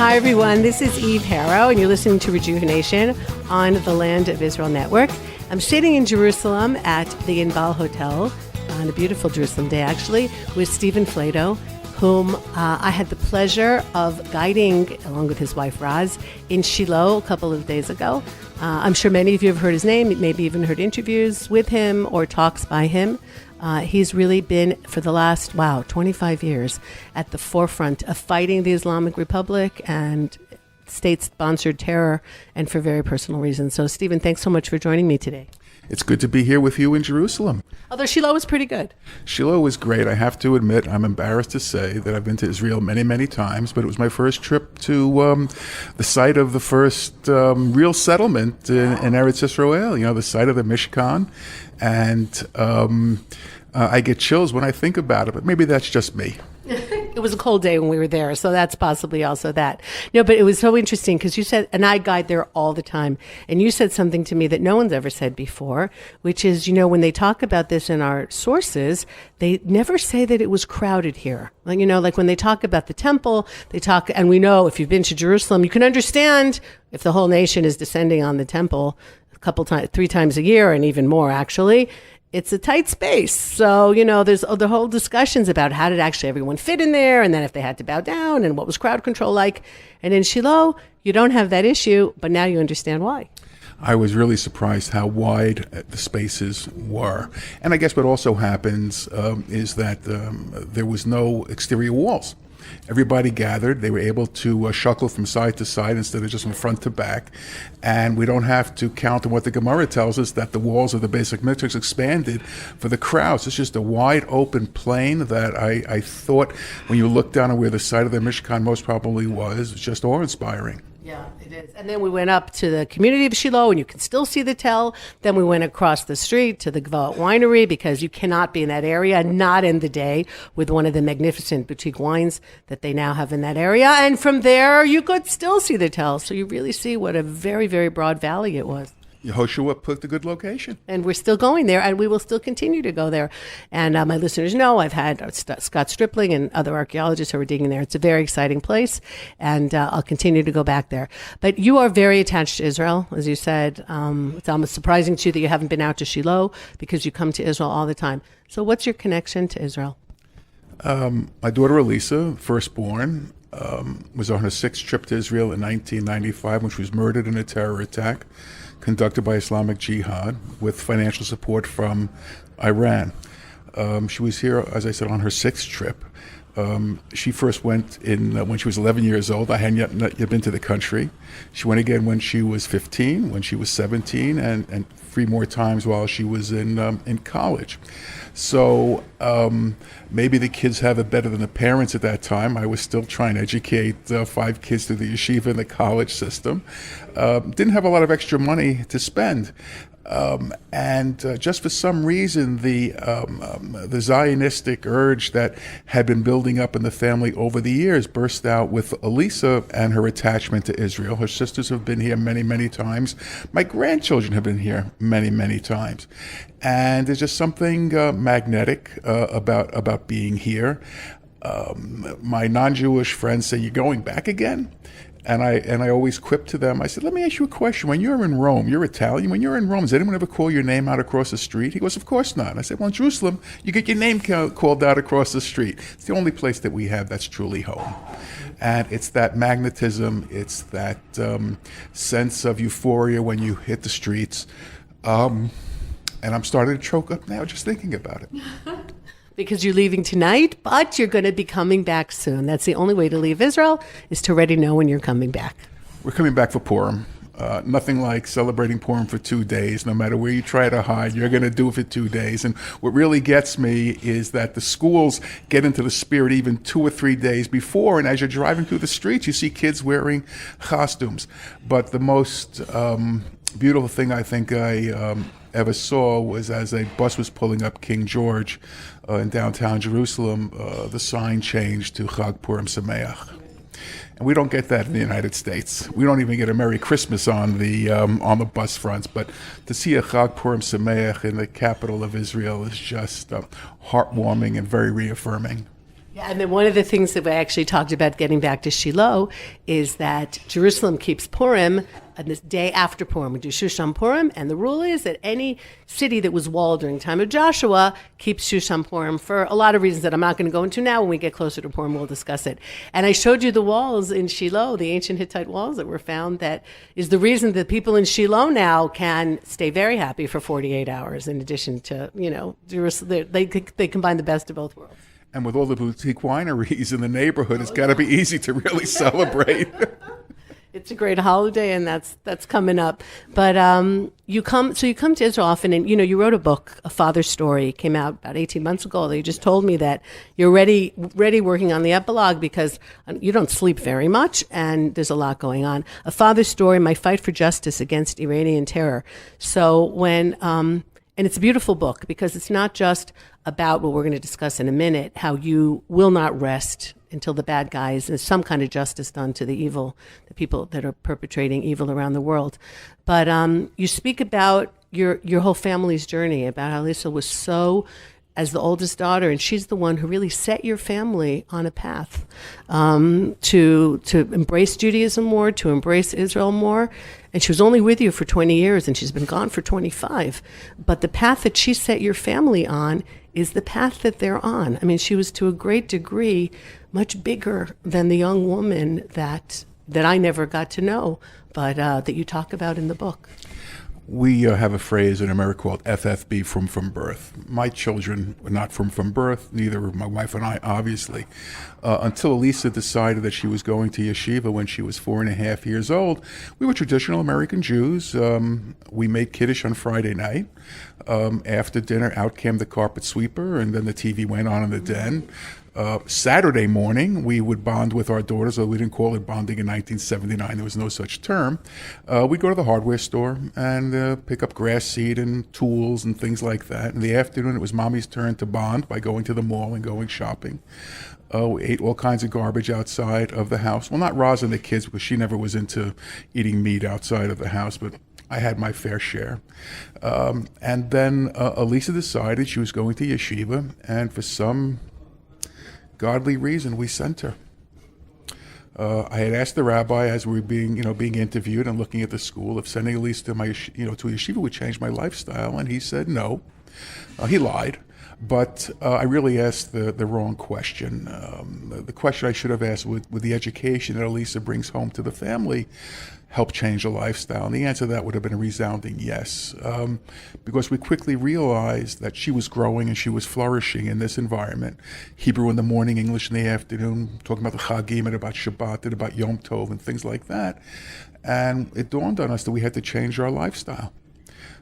Hi, everyone. This is Eve Harrow, and you're listening to Rejuvenation on the Land of Israel Network. I'm sitting in Jerusalem at the Inbal Hotel on a beautiful Jerusalem day, actually, with Stephen Flato, whom I had the pleasure of guiding, along with his wife, Raz, in Shiloh a couple of days ago. I'm sure many of you have heard his name, maybe even heard interviews with him or talks by him. He's really been, for the last, 25 years, at the forefront of fighting the Islamic Republic and state-sponsored terror, and for very personal reasons. So, Stephen, thanks so much for joining me today. It's good to be here with you in Jerusalem. Although Shiloh was pretty good. Shiloh was great. I have to admit, I'm embarrassed to say that I've been to Israel many, many times, but it was my first trip to the site of the first real settlement in Eretz Israel, the site of the Mishkan. And I get chills when I think about it, but maybe that's just me. It was a cold day when we were there, so that's possibly also that. No, but it was so interesting because you said, and I guide there all the time, and you said something to me that no one's ever said before, which is, when they talk about this in our sources, they never say that it was crowded here. Like when they talk about the temple, they talk, and we know if you've been to Jerusalem, you can understand if the whole nation is descending on the temple a couple times, 3 times a year, and even more actually. It's a tight space. So, there's the whole discussions about how did actually everyone fit in there, and then if they had to bow down, and what was crowd control like. And in Shiloh, you don't have that issue, but now you understand why. I was really surprised how wide the spaces were. And I guess what also happens is that there was no exterior walls. Everybody gathered. They were able to shuckle from side to side instead of just from front to back. And we don't have to count on what the Gemara tells us, that the walls of the basic mikdash expanded for the crowds. It's just a wide open plain that I thought, when you look down on where the site of the Mishkan most probably was just awe-inspiring. Yeah, it is. And then we went up to the community of Shiloh, and you can still see the tell. Then we went across the street to the Gvaot Winery, because you cannot be in that area, not in the day, with one of the magnificent boutique wines that they now have in that area. And from there, you could still see the tell. So you really see what a very, very broad valley it was. Yehoshua picked a good location. And we're still going there, and we will still continue to go there. And my listeners know I've had Scott Stripling and other archaeologists who are digging there. It's a very exciting place, and I'll continue to go back there. But you are very attached to Israel, as you said. It's almost surprising to you that you haven't been out to Shiloh, because you come to Israel all the time. So what's your connection to Israel? My daughter Elisa, firstborn, was on her 6th trip to Israel in 1995 when she was murdered in a terror attack conducted by Islamic Jihad with financial support from Iran. She was here, as I said, on her 6th trip. She first went when she was 11 years old. I hadn't yet been to the country. She went again when she was 15, when she was 17, and 3 more times while she was in college. So maybe the kids have it better than the parents at that time. I was still trying to educate 5 kids through the yeshiva and the college system. Didn't have a lot of extra money to spend. And just for some reason, the Zionistic urge that had been building up in the family over the years burst out with Elisa and her attachment to Israel. Her sisters have been here many, many times. My grandchildren have been here many, many times. And there's just something magnetic about being here. My non-Jewish friends say, "You're going back again?" And I always quip to them, I said, "Let me ask you a question. When you're in Rome, you're Italian. When you're in Rome, does anyone ever call your name out across the street?" He goes, "Of course not." I said, "Well, in Jerusalem, you get your name called out across the street. It's the only place that we have that's truly home." And it's that magnetism, it's that sense of euphoria when you hit the streets. And I'm starting to choke up now just thinking about it. Because you're leaving tonight, but you're going to be coming back soon. That's the only way to leave Israel, is to already know when you're coming back. We're coming back for Purim. Nothing like celebrating Purim for 2 days. No matter where you try to hide, you're going to do it for 2 days. And what really gets me is that the schools get into the spirit even 2 or 3 days before. And as you're driving through the streets, you see kids wearing costumes. But the most beautiful thing I think I ever saw was as a bus was pulling up King George in downtown Jerusalem, the sign changed to Chag Purim Sameach. And we don't get that in the United States. We don't even get a Merry Christmas on the bus fronts. But to see a Chag Purim Sameach in the capital of Israel is just heartwarming and very reaffirming. Yeah, and then one of the things that we actually talked about getting back to Shiloh is that Jerusalem keeps Purim on this day after Purim. We do Shushan Purim, and the rule is that any city that was walled during the time of Joshua keeps Shushan Purim for a lot of reasons that I'm not going to go into now. When we get closer to Purim, we'll discuss it. And I showed you the walls in Shiloh, the ancient Hittite walls that were found. That is the reason that people in Shiloh now can stay very happy for 48 hours in addition to, Jerusalem. They combine the best of both worlds. And with all the boutique wineries in the neighborhood, it's got to be easy to really celebrate. It's a great holiday, and that's coming up. But you come to Israel often, and you wrote a book, A Father's Story, came out about 18 months ago. You just told me that you're ready working on the epilogue because you don't sleep very much, and there's a lot going on. A Father's Story: My Fight for Justice Against Iranian Terror. So when and it's a beautiful book because it's not just about what we're going to discuss in a minute, how you will not rest until the bad guys, there's some kind of justice done to the people that are perpetrating evil around the world. But you speak about your whole family's journey, about how Lisa was so, as the oldest daughter, and she's the one who really set your family on a path to embrace Judaism more, to embrace Israel more. And she was only with you for 20 years, and she's been gone for 25. But the path that she set your family on is the path that they're on. I mean, she was to a great degree much bigger than the young woman that I never got to know, but that you talk about in the book. We have a phrase in America called FFB, from birth. My children were not from birth, neither were my wife and I, obviously. Until Elisa decided that she was going to yeshiva when she was 4.5 years old, we were traditional American Jews. We made Kiddush on Friday night. After dinner, out came the carpet sweeper, and then the TV went on in the den. Saturday morning, we would bond with our daughters, although we didn't call it bonding in 1979. There was no such term. We'd go to the hardware store and pick up grass seed and tools and things like that. In the afternoon, it was Mommy's turn to bond by going to the mall and going shopping. We ate all kinds of garbage outside of the house. Well, not Roz and the kids, because she never was into eating meat outside of the house, but I had my fair share. And then Elisa decided she was going to yeshiva, and for some godly reason, we sent her. I had asked the rabbi as we were being interviewed and looking at the school if sending Elise to to a yeshiva would change my lifestyle, and he said no. He lied, but I really asked the wrong question. The question I should have asked would the education that Elisa brings home to the family help change a lifestyle? And the answer to that would have been a resounding yes, because we quickly realized that she was growing and she was flourishing in this environment. Hebrew in the morning, English in the afternoon, talking about the Chagim and about Shabbat and about Yom Tov and things like that. And it dawned on us that we had to change our lifestyle.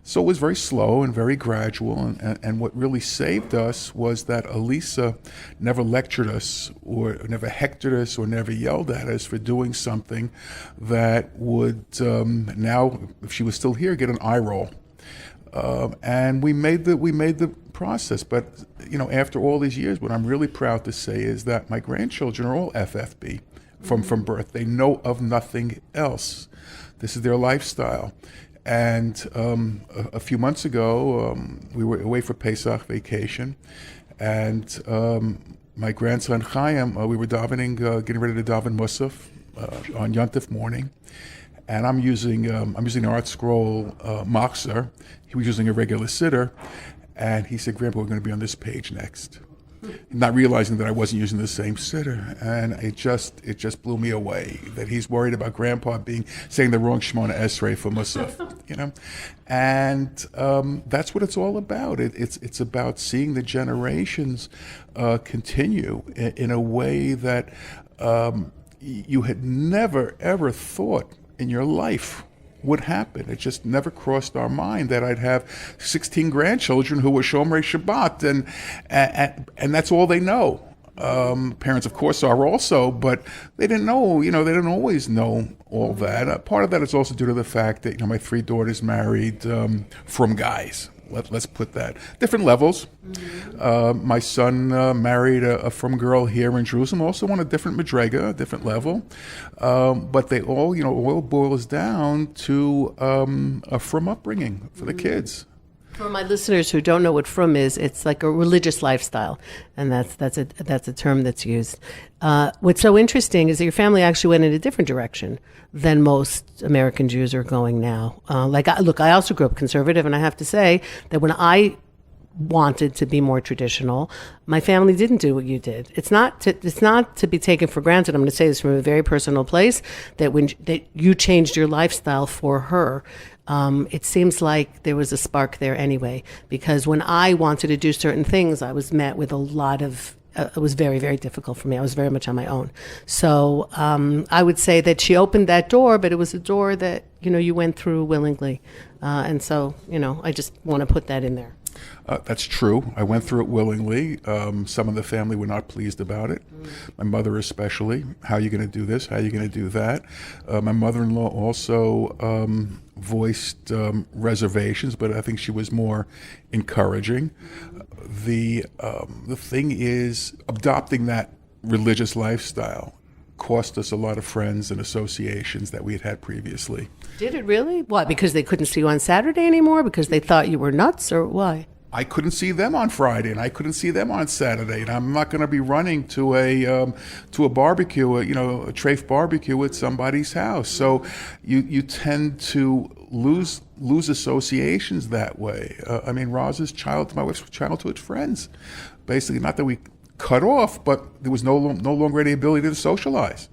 So it was very slow and very gradual, and what really saved us was that Elisa never lectured us or never hectored us or never yelled at us for doing something that would now, if she was still here, get an eye roll. And we made the process. But after all these years, what I'm really proud to say is that my grandchildren are all FFB from birth. They know of nothing else. This is their lifestyle. And a few months ago, we were away for Pesach vacation, and my grandson Chaim, we were davening, getting ready to daven Musaf on Yontif morning, and I'm using the Art Scroll Machzor. He was using a regular siddur, and he said, "Grandpa, we're going to be on this page next." Not realizing that I wasn't using the same siddur, and it just blew me away that he's worried about Grandpa saying the wrong Shemona Esrei for Musaf, and that's what it's all about. It's about seeing the generations continue in a way that you had never ever thought in your life would happen. It just never crossed our mind that I'd have 16 grandchildren who were Shomerei Shabbat, and that's all they know. Parents, of course, are also, but they didn't know, they didn't always know all that. Part of that is also due to the fact that, my 3 daughters married from guys. Let's put that. Different levels. Mm-hmm. My son married a frum girl here in Jerusalem, also on a different madrega, a different level. But they all boils down to a frum upbringing for the kids. For my listeners who don't know what frum is, it's like a religious lifestyle, and that's a term that's used. What's so interesting is that your family actually went in a different direction than most American Jews are going now. I also grew up conservative, and I have to say that when I wanted to be more traditional, my family didn't do what you did. It's not to be taken for granted. I'm going to say this from a very personal place, that you changed your lifestyle for her. It seems like there was a spark there anyway, because when I wanted to do certain things, I was met with a lot of it was very, very difficult for me. I was very much on my own. So I would say that she opened that door, but it was a door that, you went through willingly. And so, I just want to put that in there. That's true. I went through it willingly. Some of the family were not pleased about it. My mother especially. How are you going to do this? How are you going to do that? My mother-in-law also voiced reservations, but I think she was more encouraging. The thing is, adopting that religious lifestyle cost us a lot of friends and associations that we had previously. Did it really? Why? Because they couldn't see you on Saturday anymore? Because they thought you were nuts, or why? I couldn't see them on Friday, and I couldn't see them on Saturday, and I'm not going to be running to a barbecue, a treif barbecue at somebody's house. So you tend to lose associations that way. Roz's my wife's childhood friends, basically, not that we cut off, but there was no longer any ability to socialize.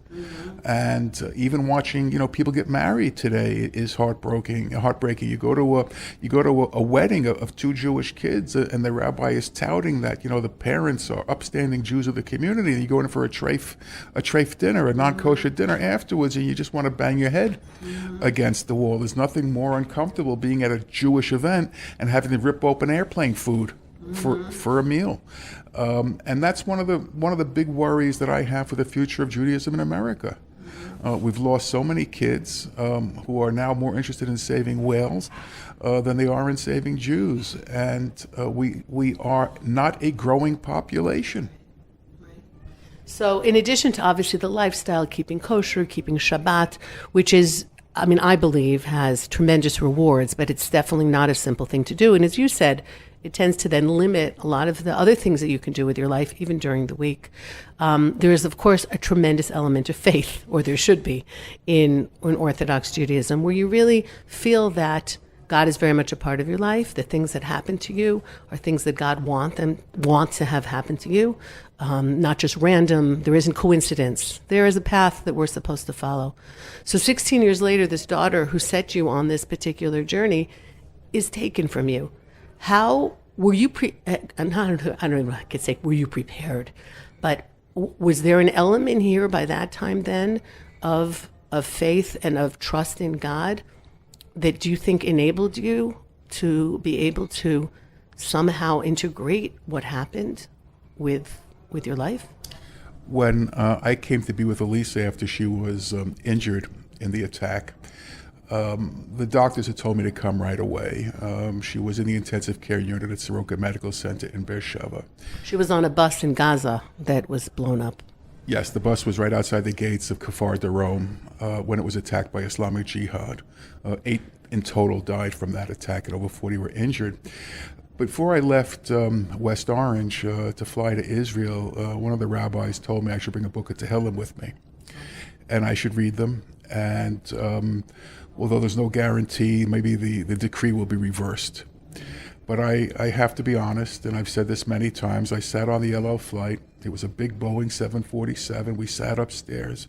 And even watching, people get married today is heartbreaking. You go to a wedding of two Jewish kids, and the rabbi is touting that, the parents are upstanding Jews of the community, and you go in for a treif dinner, a non-kosher dinner afterwards, and you just want to bang your head against the wall. There's nothing more uncomfortable being at a Jewish event and having to rip open airplane food for a meal. And that's one of the big worries that I have for the future of Judaism in America. We've lost so many kids who are now more interested in saving whales than they are in saving Jews, and we are not a growing population. So in addition to obviously the lifestyle, keeping kosher, keeping Shabbat, which is, I believe, has tremendous rewards, but it's definitely not a simple thing to do. And as you said, it tends to then limit a lot of the other things that you can do with your life, even during the week. There is, of course, a tremendous element of faith, or there should be, in Orthodox Judaism, where you really feel that God is very much a part of your life. The things that happen to you are things that God wants to have happen to you, not just random. There isn't coincidence. There is a path that we're supposed to follow. So 16 years later, this daughter who set you on this particular journey is taken from you. How were you I don't know if I could say were you prepared, but was there an element here by that time then of faith and of trust in God that you think enabled you to be able to somehow integrate what happened with your life? When I came to be with Elisa after she was injured in the attack, the doctors had told me to come right away. She was in the intensive care unit at Soroka Medical Center in Beersheba. She was on a bus in Gaza that was blown up. Yes, the bus was right outside the gates of Kfar Darom when it was attacked by Islamic Jihad. 8 in total died from that attack, and over 40 were injured. Before I left West Orange to fly to Israel, one of the rabbis told me I should bring a book of Tehillim with me, and I should read them. And although there's no guarantee, maybe the decree will be reversed. But I have to be honest, and I've said this many times, I sat on the El Al flight. It was a big Boeing 747. We sat upstairs.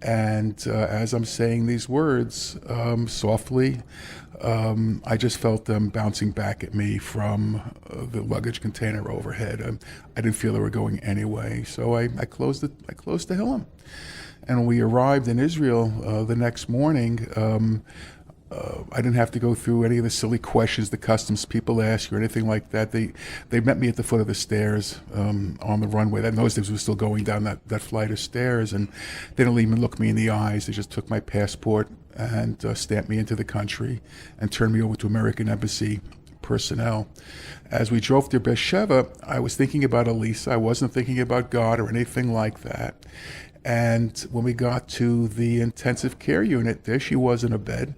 And as I'm saying these words softly, I just felt them bouncing back at me from the luggage container overhead. I didn't feel they were going anyway. So I closed the Tehillim. And when we arrived in Israel the next morning, I didn't have to go through any of the silly questions the customs people ask or anything like that. They met me at the foot of the stairs on the runway. In those days, we were still going down that flight of stairs, and they didn't even look me in the eyes. They just took my passport and stamped me into the country and turned me over to American Embassy personnel. As we drove to Beersheba, I was thinking about Elisa. I wasn't thinking about God or anything like that. And when we got to the intensive care unit, there she was in a bed,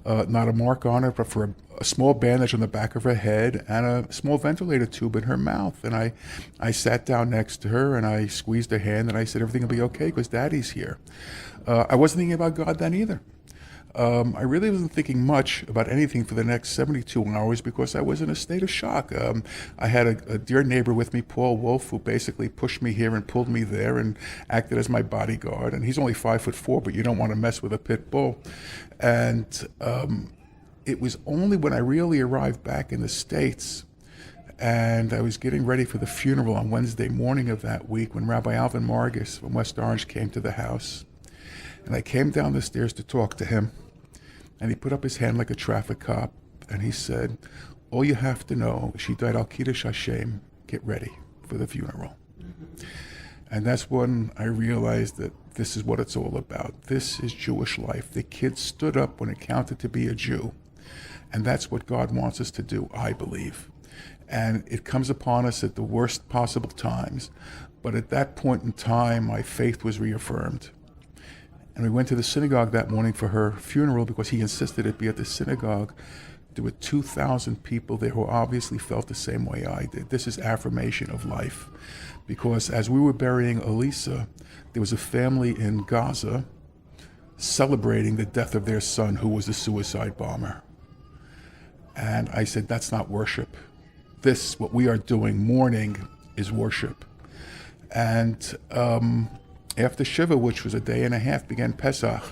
not a mark on her, but for a small bandage on the back of her head and a small ventilator tube in her mouth. And I sat down next to her and I squeezed her hand and I said, everything will be okay because Daddy's here. I wasn't thinking about God then either. I really wasn't thinking much about anything for the next 72 hours because I was in a state of shock. I had a dear neighbor with me, Paul Wolf, who basically pushed me here and pulled me there and acted as my bodyguard. And he's only 5'4", but you don't want to mess with a pit bull. And it was only when I really arrived back in the States and I was getting ready for the funeral on Wednesday morning of that week when Rabbi Alvin Margus from West Orange came to the house. And I came down the stairs to talk to him. And he put up his hand like a traffic cop, and he said, all you have to know, she died al Kiddush Hashem, get ready for the funeral. Mm-hmm. And that's when I realized that this is what it's all about. This is Jewish life. The kid stood up when it counted to be a Jew. And that's what God wants us to do, I believe. And it comes upon us at the worst possible times. But at that point in time, my faith was reaffirmed. And we went to the synagogue that morning for her funeral because he insisted it be at the synagogue. There were 2,000 people there who obviously felt the same way I did. This is affirmation of life. Because as we were burying Elisa, there was a family in Gaza celebrating the death of their son who was a suicide bomber. And I said, that's not worship. This, what we are doing, mourning, is worship. And after Shiva, which was a day and a half, began Pesach.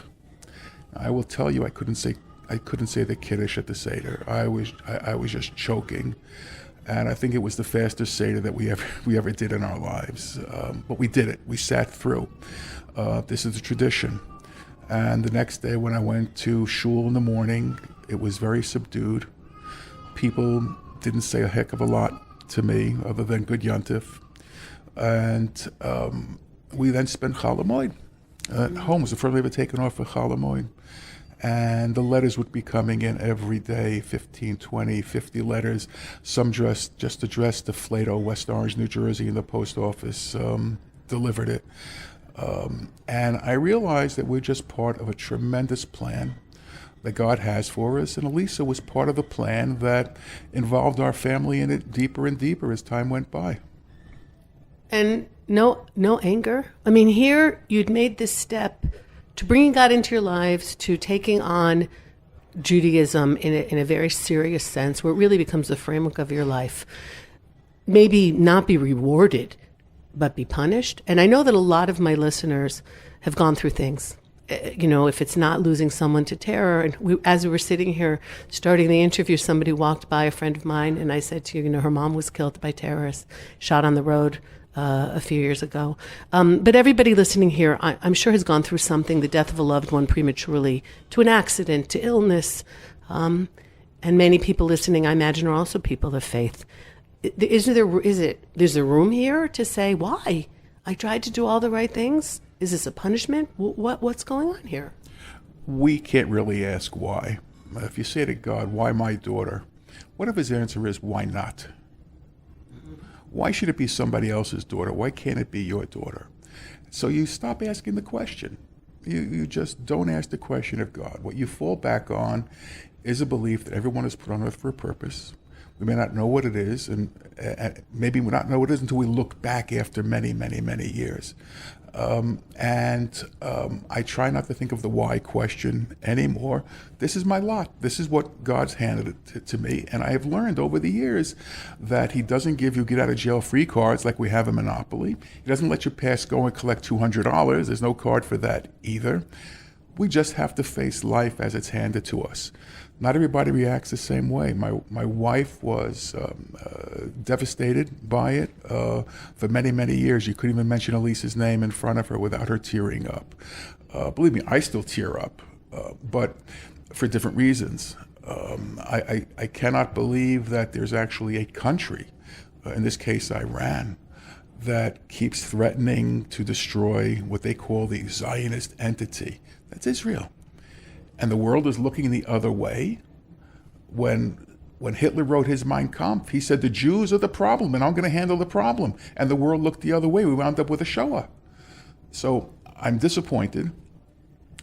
I will tell you, I couldn't say the Kiddush at the Seder. I was just choking, and I think it was the fastest Seder that we ever did in our lives. But we did it. We sat through. This is a tradition. And the next day, when I went to shul in the morning, it was very subdued. People didn't say a heck of a lot to me, other than good yontif, and we then spent Chol Hamoed at home. It was the first we ever taken off for Chol Hamoed. And the letters would be coming in every day, 15, 20, 50 letters. Some just addressed to Flato, West Orange, New Jersey, and the post office delivered it. And I realized that we're just part of a tremendous plan that God has for us. And Elisa was part of the plan that involved our family in it deeper and deeper as time went by. And no anger. I mean, here you'd made this step to bringing God into your lives, to taking on Judaism in a very serious sense, where it really becomes the framework of your life. Maybe not be rewarded, but be punished. And I know that a lot of my listeners have gone through things. You know, if it's not losing someone to terror. And as we were sitting here starting the interview, somebody walked by, a friend of mine, and I said to you, her mom was killed by terrorists, shot on the road a few years ago. But everybody listening here, I'm sure, has gone through something, the death of a loved one prematurely, to an accident, to illness. And many people listening, I imagine, are also people of faith. There's a room here to say, why? I tried to do all the right things. Is this a punishment? What's going on here? We can't really ask why. If you say to God, why my daughter? What if his answer is, why not? Why should it be somebody else's daughter? Why can't it be your daughter? So you stop asking the question. You just don't ask the question of God. What you fall back on is a belief that everyone is put on earth for a purpose. We may not know what it is, and maybe we not know what it is until we look back after many, many, many years. I try not to think of the why question anymore. This is my lot. This is what God's handed it to me. And I have learned over the years that he doesn't give you get out of jail free cards like we have in Monopoly. He doesn't let you pass go and collect $200. There's no card for that either. We just have to face life as it's handed to us. Not everybody reacts the same way. My wife was devastated by it. For many, many years, you couldn't even mention Elisa's name in front of her without her tearing up. Believe me, I still tear up, but for different reasons. I cannot believe that there's actually a country, in this case Iran, that keeps threatening to destroy what they call the Zionist entity. That's Israel. And the world is looking the other way. When Hitler wrote his Mein Kampf, he said the Jews are the problem and I'm going to handle the problem. And the world looked the other way. We wound up with a Shoah. So I'm disappointed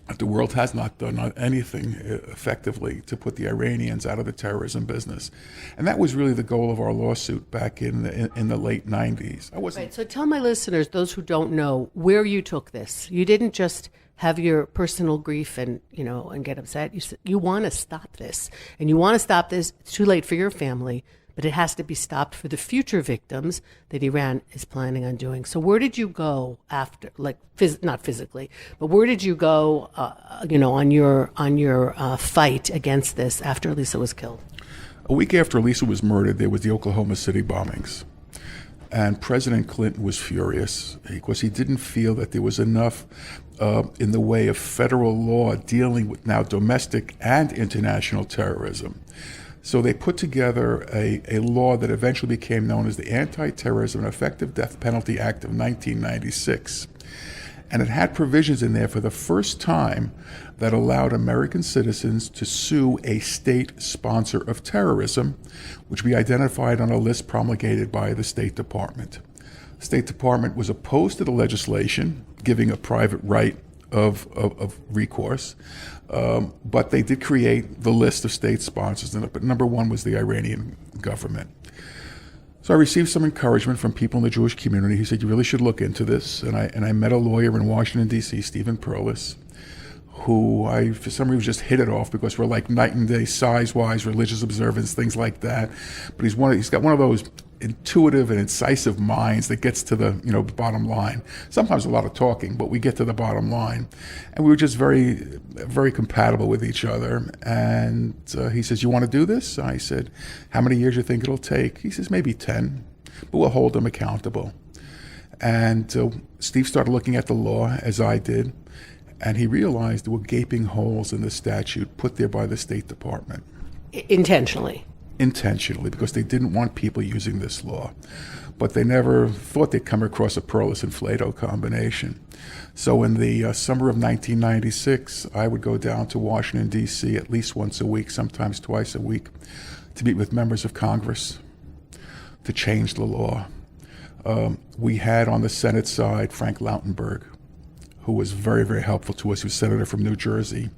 that the world has not done anything effectively to put the Iranians out of the terrorism business. And that was really the goal of our lawsuit back in the late 90s. Right, so tell my listeners, those who don't know, where you took this. You didn't just have your personal grief and get upset. You want to stop this. And you want to stop this. It's too late for your family, but it has to be stopped for the future victims that Iran is planning on doing. So where did you go after, not physically, but where did you go, on your fight against this after Lisa was killed? A week after Lisa was murdered, there was the Oklahoma City bombings. And President Clinton was furious because he didn't feel that there was enough in the way of federal law dealing with now domestic and international terrorism. So they put together a law that eventually became known as the Anti-Terrorism and Effective Death Penalty Act of 1996. And it had provisions in there for the first time that allowed American citizens to sue a state sponsor of terrorism, which we identified on a list promulgated by the State Department. The State Department was opposed to the legislation, giving a private right of recourse, but they did create the list of state sponsors, but number one was the Iranian government. So I received some encouragement from people in the Jewish community. He said, you really should look into this. And I met a lawyer in Washington, D.C., Stephen Perlis, who I, for some reason, just hit it off because we're like night and day, size-wise, religious observance, things like that. But he's got one of those intuitive and incisive minds that gets to the bottom line. Sometimes a lot of talking, but we get to the bottom line. And we were just very, very compatible with each other. And he says, you want to do this? I said, how many years do you think it'll take? He says, maybe 10, but we'll hold them accountable. And Steve started looking at the law, as I did, and he realized there were gaping holes in the statute put there by the State Department. Intentionally, because they didn't want people using this law. But they never thought they'd come across a Perlis and Flato combination. So in the summer of 1996, I would go down to Washington, D.C. at least once a week, sometimes twice a week, to meet with members of Congress to change the law. We had on the Senate side Frank Lautenberg, who was very, very helpful to us, who's senator from New Jersey.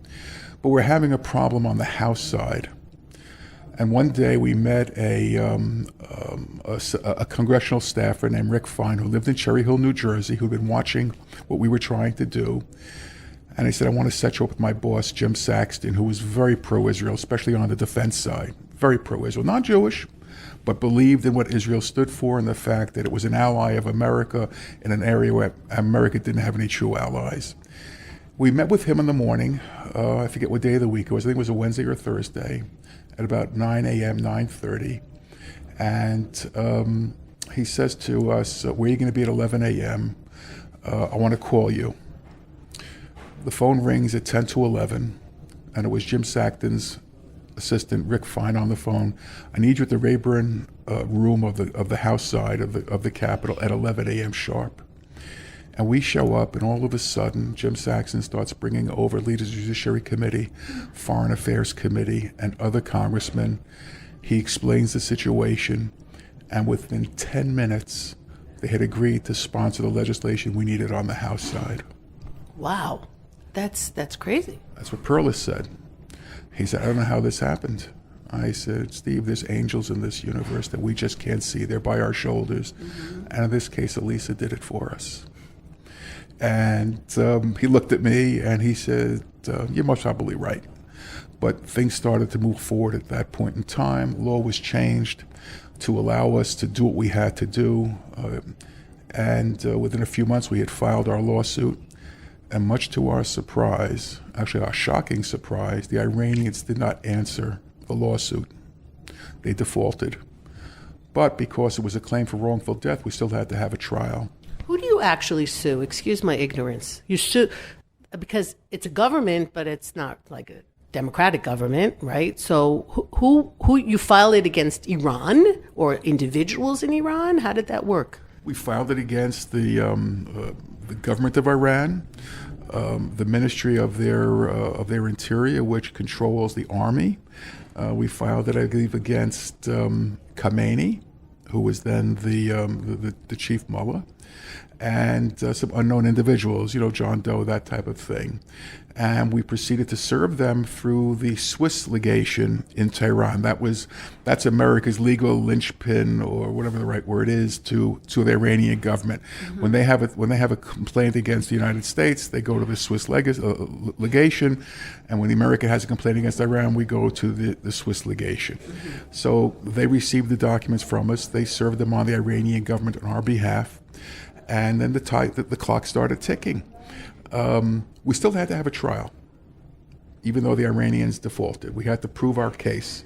But we're having a problem on the House side. And one day we met a congressional staffer named Rick Fine, who lived in Cherry Hill, New Jersey, who'd been watching what we were trying to do. And he said, I want to set you up with my boss, Jim Saxton, who was very pro-Israel, especially on the defense side. Very pro-Israel, not Jewish, but believed in what Israel stood for and the fact that it was an ally of America in an area where America didn't have any true allies. We met with him in the morning. I forget what day of the week it was. I think it was a Wednesday or Thursday at about 9 a.m., 9:30. And he says to us, where are you going to be at 11 a.m.? I want to call you. The phone rings at 10 to 11, and it was Jim Saxton's assistant, Rick Fine, on the phone. I need you at the Rayburn room of the House side of the Capitol at 11 a.m. sharp. And we show up, and all of a sudden, Jim Saxton starts bringing over leaders of the Judiciary Committee, Foreign Affairs Committee, and other congressmen. He explains the situation, and within 10 minutes, they had agreed to sponsor the legislation we needed on the House side. Wow, that's crazy. That's what Perlis said. He said, I don't know how this happened. I said, Steve, there's angels in this universe that we just can't see. They're by our shoulders. Mm-hmm. And in this case, Elisa did it for us. And he looked at me and he said, you're most probably right. But things started to move forward at that point in time. Law was changed to allow us to do what we had to do. And within a few months, we had filed our lawsuit. And much to our surprise, actually our shocking surprise, the Iranians did not answer the lawsuit. They defaulted. But because it was a claim for wrongful death, we still had to have a trial. Who do you actually sue? Excuse my ignorance. You sue because it's a government, but it's not like a democratic government, right? So who you filed it against Iran or individuals in Iran? How did that work? We filed it against the government of Iran, the Ministry of their Interior, which controls the army. We filed it, I believe, against Khamenei, who was then the chief mullah. and some unknown individuals, John Doe, that type of thing. And we proceeded to serve them through the Swiss legation in Tehran. That's America's legal linchpin, or whatever the right word is, to the Iranian government. Mm-hmm. When they have a complaint against the United States, they go to the Swiss legation, and when the America has a complaint against Iran, we go to the Swiss legation. Mm-hmm. So they received the documents from us. They served them on the Iranian government on our behalf, and then the clock started ticking. We still had to have a trial, even though the Iranians defaulted. We had to prove our case.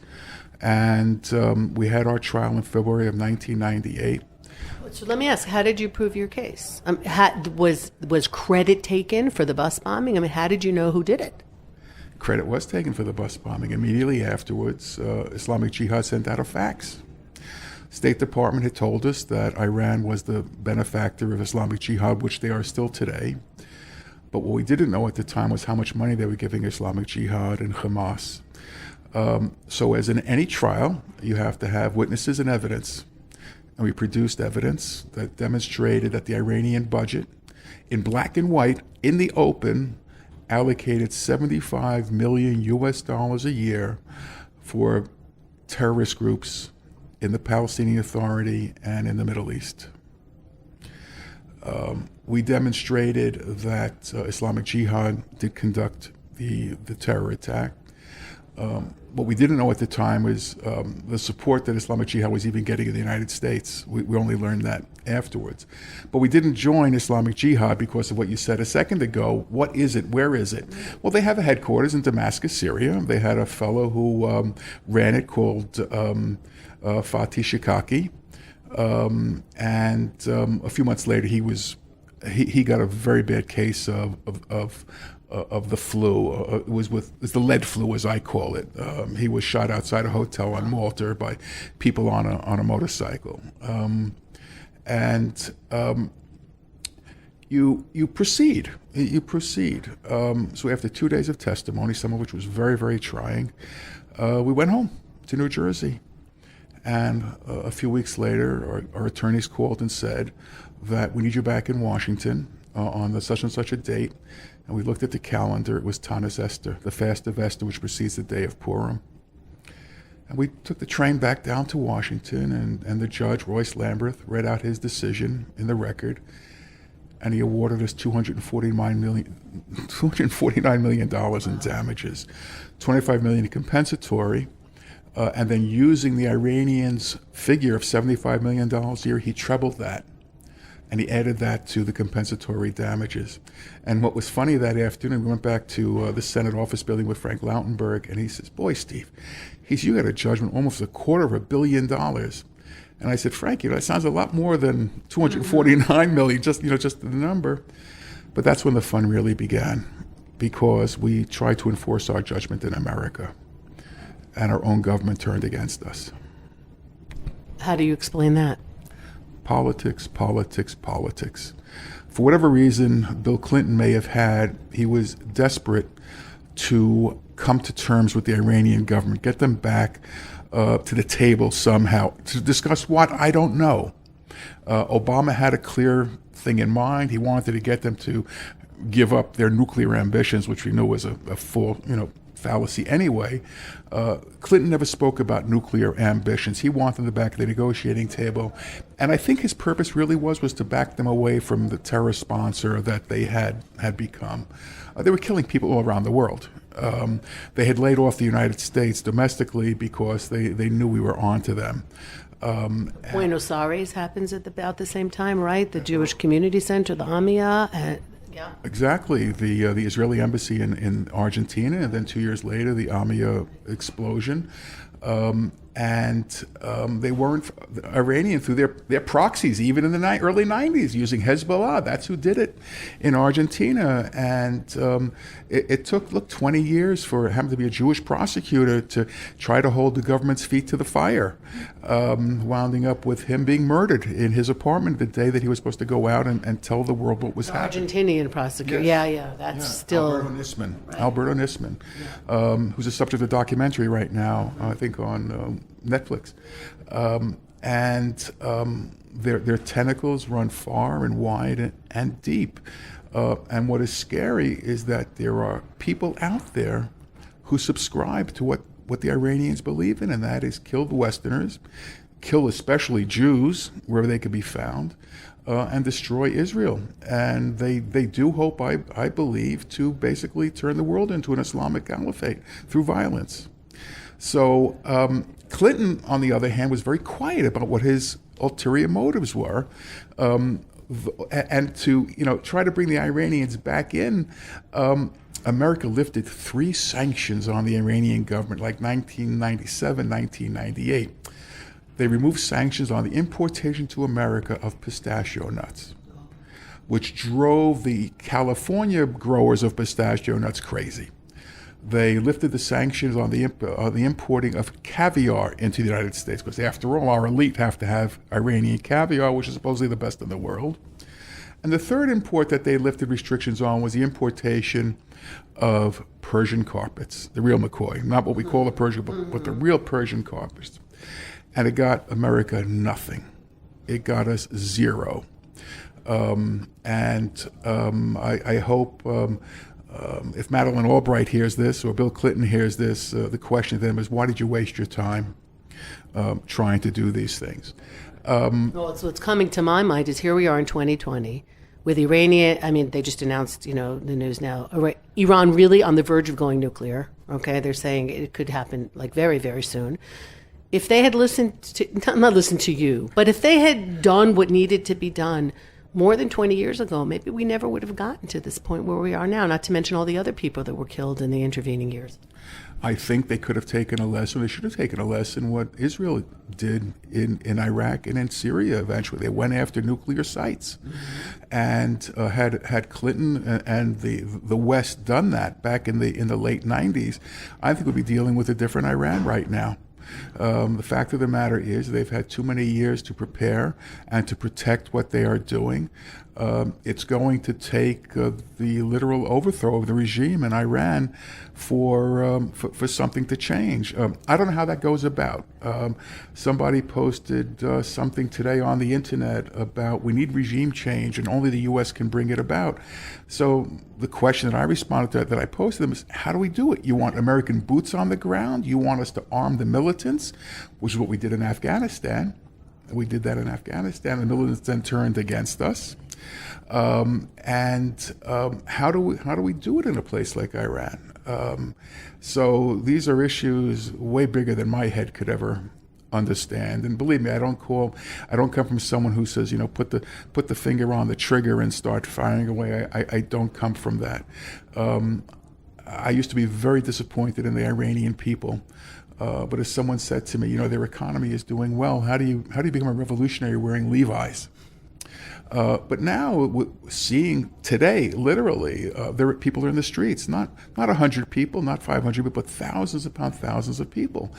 And we had our trial in February of 1998. So let me ask, how did you prove your case? Was credit taken for the bus bombing? I mean, how did you know who did it? Credit was taken for the bus bombing. Immediately afterwards, Islamic Jihad sent out a fax. State Department had told us that Iran was the benefactor of Islamic Jihad, which they are still today. But what we didn't know at the time was how much money they were giving Islamic Jihad and Hamas. So as in any trial, you have to have witnesses and evidence. And we produced evidence that demonstrated that the Iranian budget, in black and white, in the open, allocated $75 million a year for terrorist groups in the Palestinian Authority and in the Middle East. We demonstrated that Islamic Jihad did conduct the terror attack. What we didn't know at the time was the support that Islamic Jihad was even getting in the United States. We only learned that afterwards. But we didn't join Islamic Jihad because of what you said a second ago. What is it? Where is it? Well, they have a headquarters in Damascus, Syria. They had a fellow who ran it called Fatih Shikaki. And a few months later, he got a very bad case of the flu. It's the lead flu, as I call it. He was shot outside a hotel on Malta by people on a motorcycle. You proceed. You proceed. So after 2 days of testimony, some of which was very, very trying, we went home to New Jersey. And a few weeks later, our attorneys called and said that we need you back in Washington on such and such a date. And we looked at the calendar. It was Tanis Esther, the fast of Esther, which precedes the day of Purim. And we took the train back down to Washington, and the judge, Royce Lamberth, read out his decision in the record. And he awarded us $249 million in damages, $25 million in compensatory. And then using the Iranians' figure of $75 million a year, he trebled that. And he added that to the compensatory damages. And what was funny that afternoon, we went back to the Senate office building with Frank Lautenberg, and he says, "Boy, Steve," you got a judgment almost $250 million. And I said, "Frank, that sounds a lot more than $249 million, just the number." But that's when the fun really began, because we tried to enforce our judgment in America. And our own government turned against us. How do you explain that? Politics, politics, politics. For whatever reason Bill Clinton may have had, he was desperate to come to terms with the Iranian government, get them back to the table somehow, to discuss what, I don't know. Obama had a clear thing in mind. He wanted to get them to give up their nuclear ambitions, which we knew was a full, fallacy anyway. Clinton never spoke about nuclear ambitions. He wanted them back at the negotiating table. And I think his purpose really was to back them away from the terror sponsor that they had become. They were killing people all around the world. They had laid off the United States domestically because they knew we were on to them. Buenos Aires happens at about the same time, right? The Jewish Community Center, the AMIA. Yeah. Exactly. The Israeli embassy in Argentina, and then 2 years later, the AMIA explosion. They weren't Iranian through their proxies, even in the early 90s, using Hezbollah. That's who did it in Argentina. And it took 20 years for him to be a Jewish prosecutor to try to hold the government's feet to the fire, wounding up with him being murdered in his apartment the day that he was supposed to go out and tell the world what was happening. Argentinian prosecutor. Yes. That's still... Alberto Nisman, who's a subject of a documentary right now, I think on Netflix. their tentacles run far and wide and deep. And what is scary is that there are people out there who subscribe to what the Iranians believe in, and that is kill the Westerners, kill especially Jews wherever they could be found, and destroy Israel. And they do hope, I believe, to basically turn the world into an Islamic caliphate through violence. So Clinton, on the other hand, was very quiet about what his ulterior motives were. And to try to bring the Iranians back in, America lifted 3 sanctions on the Iranian government, like 1997, 1998. They removed sanctions on the importation to America of pistachio nuts, which drove the California growers of pistachio nuts crazy. They lifted the sanctions on the importing of caviar into the United States, because after all, our elite have to have Iranian caviar, which is supposedly the best in the world. And the third import that they lifted restrictions on was the importation of Persian carpets, the real McCoy, not what we call the Persian, but the real Persian carpets. And it got America nothing. It got us zero. I hope if Madeleine Albright hears this or Bill Clinton hears this, the question to them is, why did you waste your time trying to do these things? Well, so what's coming to my mind is here we are in 2020 with Iranian, they just announced, the news now, Iran really on the verge of going nuclear. Okay, they're saying it could happen like very, very soon. If they had listened to, not listened to you, but if they had done what needed to be done more than 20 years ago, maybe we never would have gotten to this point where we are now, not to mention all the other people that were killed in the intervening years. I think they could have taken a lesson. They should have taken a lesson what Israel did in Iraq and in Syria eventually. They went after nuclear sites. And had Clinton and the West done that back in the late 90s, I think we'd be dealing with a different Iran right now. The fact of the matter is they've had too many years to prepare and to protect what they are doing. It's going to take the literal overthrow of the regime in Iran for something to change. I don't know how that goes about. Somebody posted something today on the internet about we need regime change and only the U.S. can bring it about. So the question that I responded to that I posted them is, how do we do it? You want American boots on the ground? You want us to arm the militants, which is what we did in Afghanistan. We did that in Afghanistan. The militants then turned against us. How do we do it in a place like Iran? So these are issues way bigger than my head could ever understand. And believe me, I don't come from someone who says, put the finger on the trigger and start firing away. I don't come from that. I used to be very disappointed in the Iranian people. But as someone said to me, their economy is doing well. How do you become a revolutionary wearing Levi's? But now, seeing today, literally, people are in the streets. Not 100 people, not 500 people, but thousands upon thousands of people.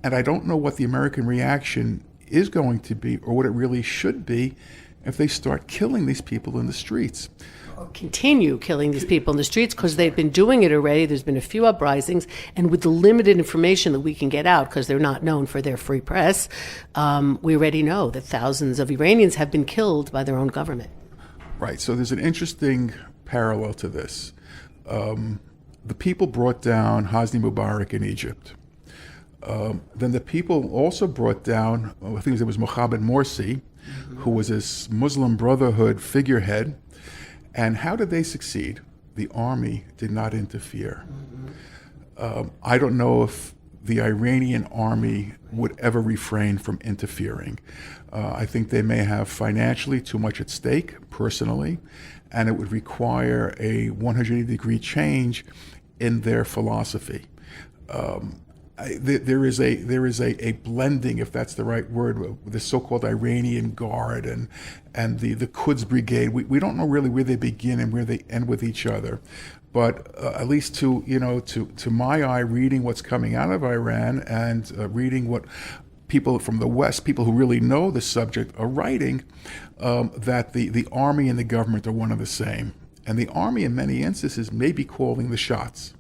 And I don't know what the American reaction is going to be, or what it really should be, if they start killing these people in the streets. Or continue killing these people in the streets, because they've been doing it already. There's been a few uprisings, and with the limited information that we can get out, because they're not known for their free press, we already know that thousands of Iranians have been killed by their own government. Right. So there's an interesting parallel to this. The people brought down Hosni Mubarak in Egypt. Then the people also brought down, I think it was Mohammed Morsi, who was this Muslim Brotherhood figurehead. And how did they succeed? The army did not interfere. I don't know if the Iranian army would ever refrain from interfering. I think they may have financially too much at stake, personally, and it would require a 180-degree change in their philosophy. There is a blending, if that's the right word, the so-called Iranian Guard and the Quds Brigade. We don't know really where they begin and where they end with each other, but at least to my eye, reading what's coming out of Iran and reading what people from the West, people who really know the subject, are writing, that the army and the government are one and the same, and the army in many instances may be calling the shots.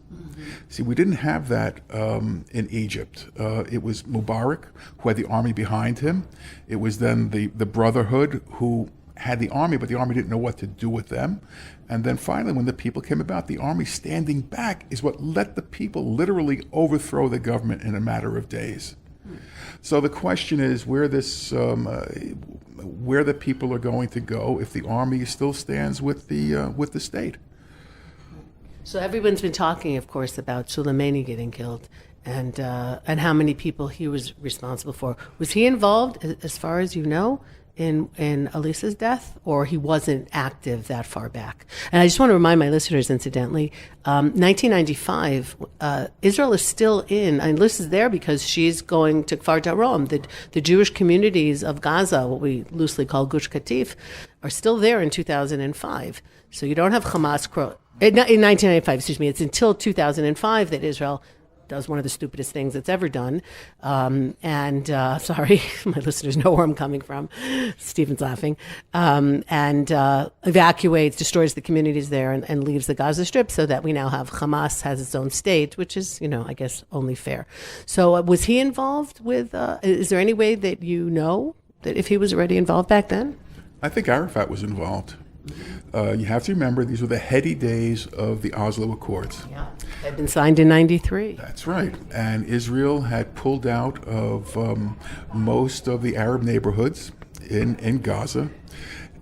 See, we didn't have that in Egypt. It was Mubarak who had the army behind him. It was then the Brotherhood who had the army, but the army didn't know what to do with them. And then finally, when the people came about, the army standing back is what let the people literally overthrow the government in a matter of days. So the question is where the people are going to go if the army still stands with the state. So everyone's been talking, of course, about Soleimani getting killed and how many people he was responsible for. Was he involved, as far as you know, in Elisa's death, or he wasn't active that far back? And I just want to remind my listeners, incidentally, 1995, Israel is still in, and Lisa's there because she's going to Kfar Darom. The Jewish communities of Gaza, what we loosely call Gush Katif, are still there in 2005. So you don't have Hamas in 1995, excuse me. It's until 2005 that Israel does one of the stupidest things it's ever done. Sorry, my listeners know where I'm coming from. Stephen's laughing. Evacuates, destroys the communities there and leaves the Gaza Strip so that we now have Hamas has its own state, which is, I guess, only fair. So was he involved with, is there any way that you know that if he was already involved back then? I think Arafat was involved. You have to remember, these were the heady days of the Oslo Accords. Yeah, had been signed in 93. That's right. And Israel had pulled out of most of the Arab neighborhoods in Gaza.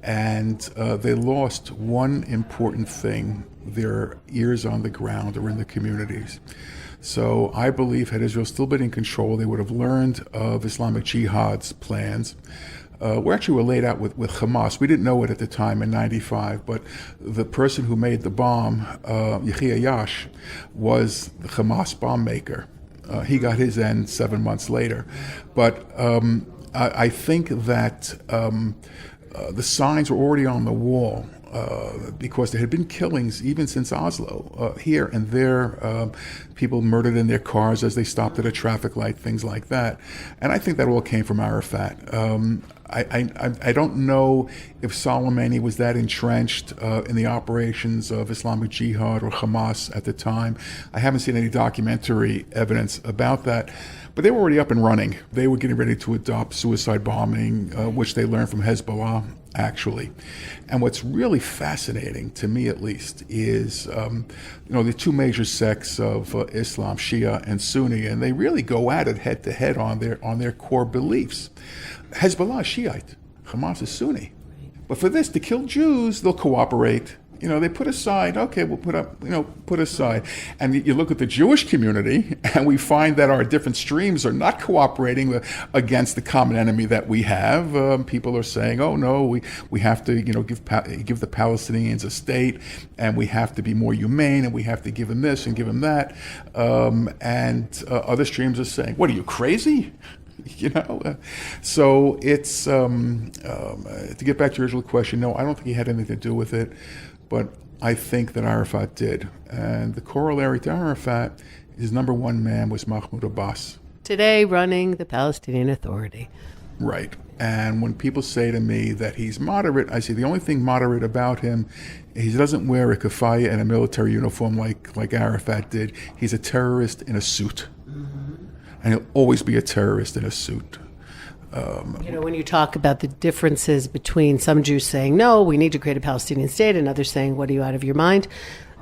And they lost one important thing, their ears on the ground or in the communities. So I believe had Israel still been in control, they would have learned of Islamic Jihad's plans. Were laid out with Hamas. We didn't know it at the time in 95, but the person who made the bomb, Yahya Yash, was the Hamas bomb maker. He got his end 7 months later. But I think that the signs were already on the wall because there had been killings even since Oslo, here and there, people murdered in their cars as they stopped at a traffic light, things like that. And I think that all came from Arafat. I don't know if Soleimani was that entrenched in the operations of Islamic Jihad or Hamas at the time. I haven't seen any documentary evidence about that. But they were already up and running. They were getting ready to adopt suicide bombing, which they learned from Hezbollah, actually. And what's really fascinating, to me at least, is the two major sects of Islam, Shia and Sunni, and they really go at it head to head on their core beliefs. Hezbollah is Shiite, Hamas is Sunni. But for this, to kill Jews, they'll cooperate. They put aside, okay, we'll put aside. And you look at the Jewish community, and we find that our different streams are not cooperating against the common enemy that we have. People are saying, oh, no, we have to, give the Palestinians a state, and we have to be more humane, and we have to give them this and give them that. And other streams are saying, what, are you crazy? So it's, to get back to your original question, no, I don't think he had anything to do with it. But I think that Arafat did. And the corollary to Arafat, his number one man was Mahmoud Abbas. Today running the Palestinian Authority. Right. And when people say to me that he's moderate, I say the only thing moderate about him, he doesn't wear a keffiyeh and a military uniform like Arafat did. He's a terrorist in a suit. Mm-hmm. And he'll always be a terrorist in a suit. When you talk about the differences between some Jews saying, no, we need to create a Palestinian state, and others saying, what are you, out of your mind?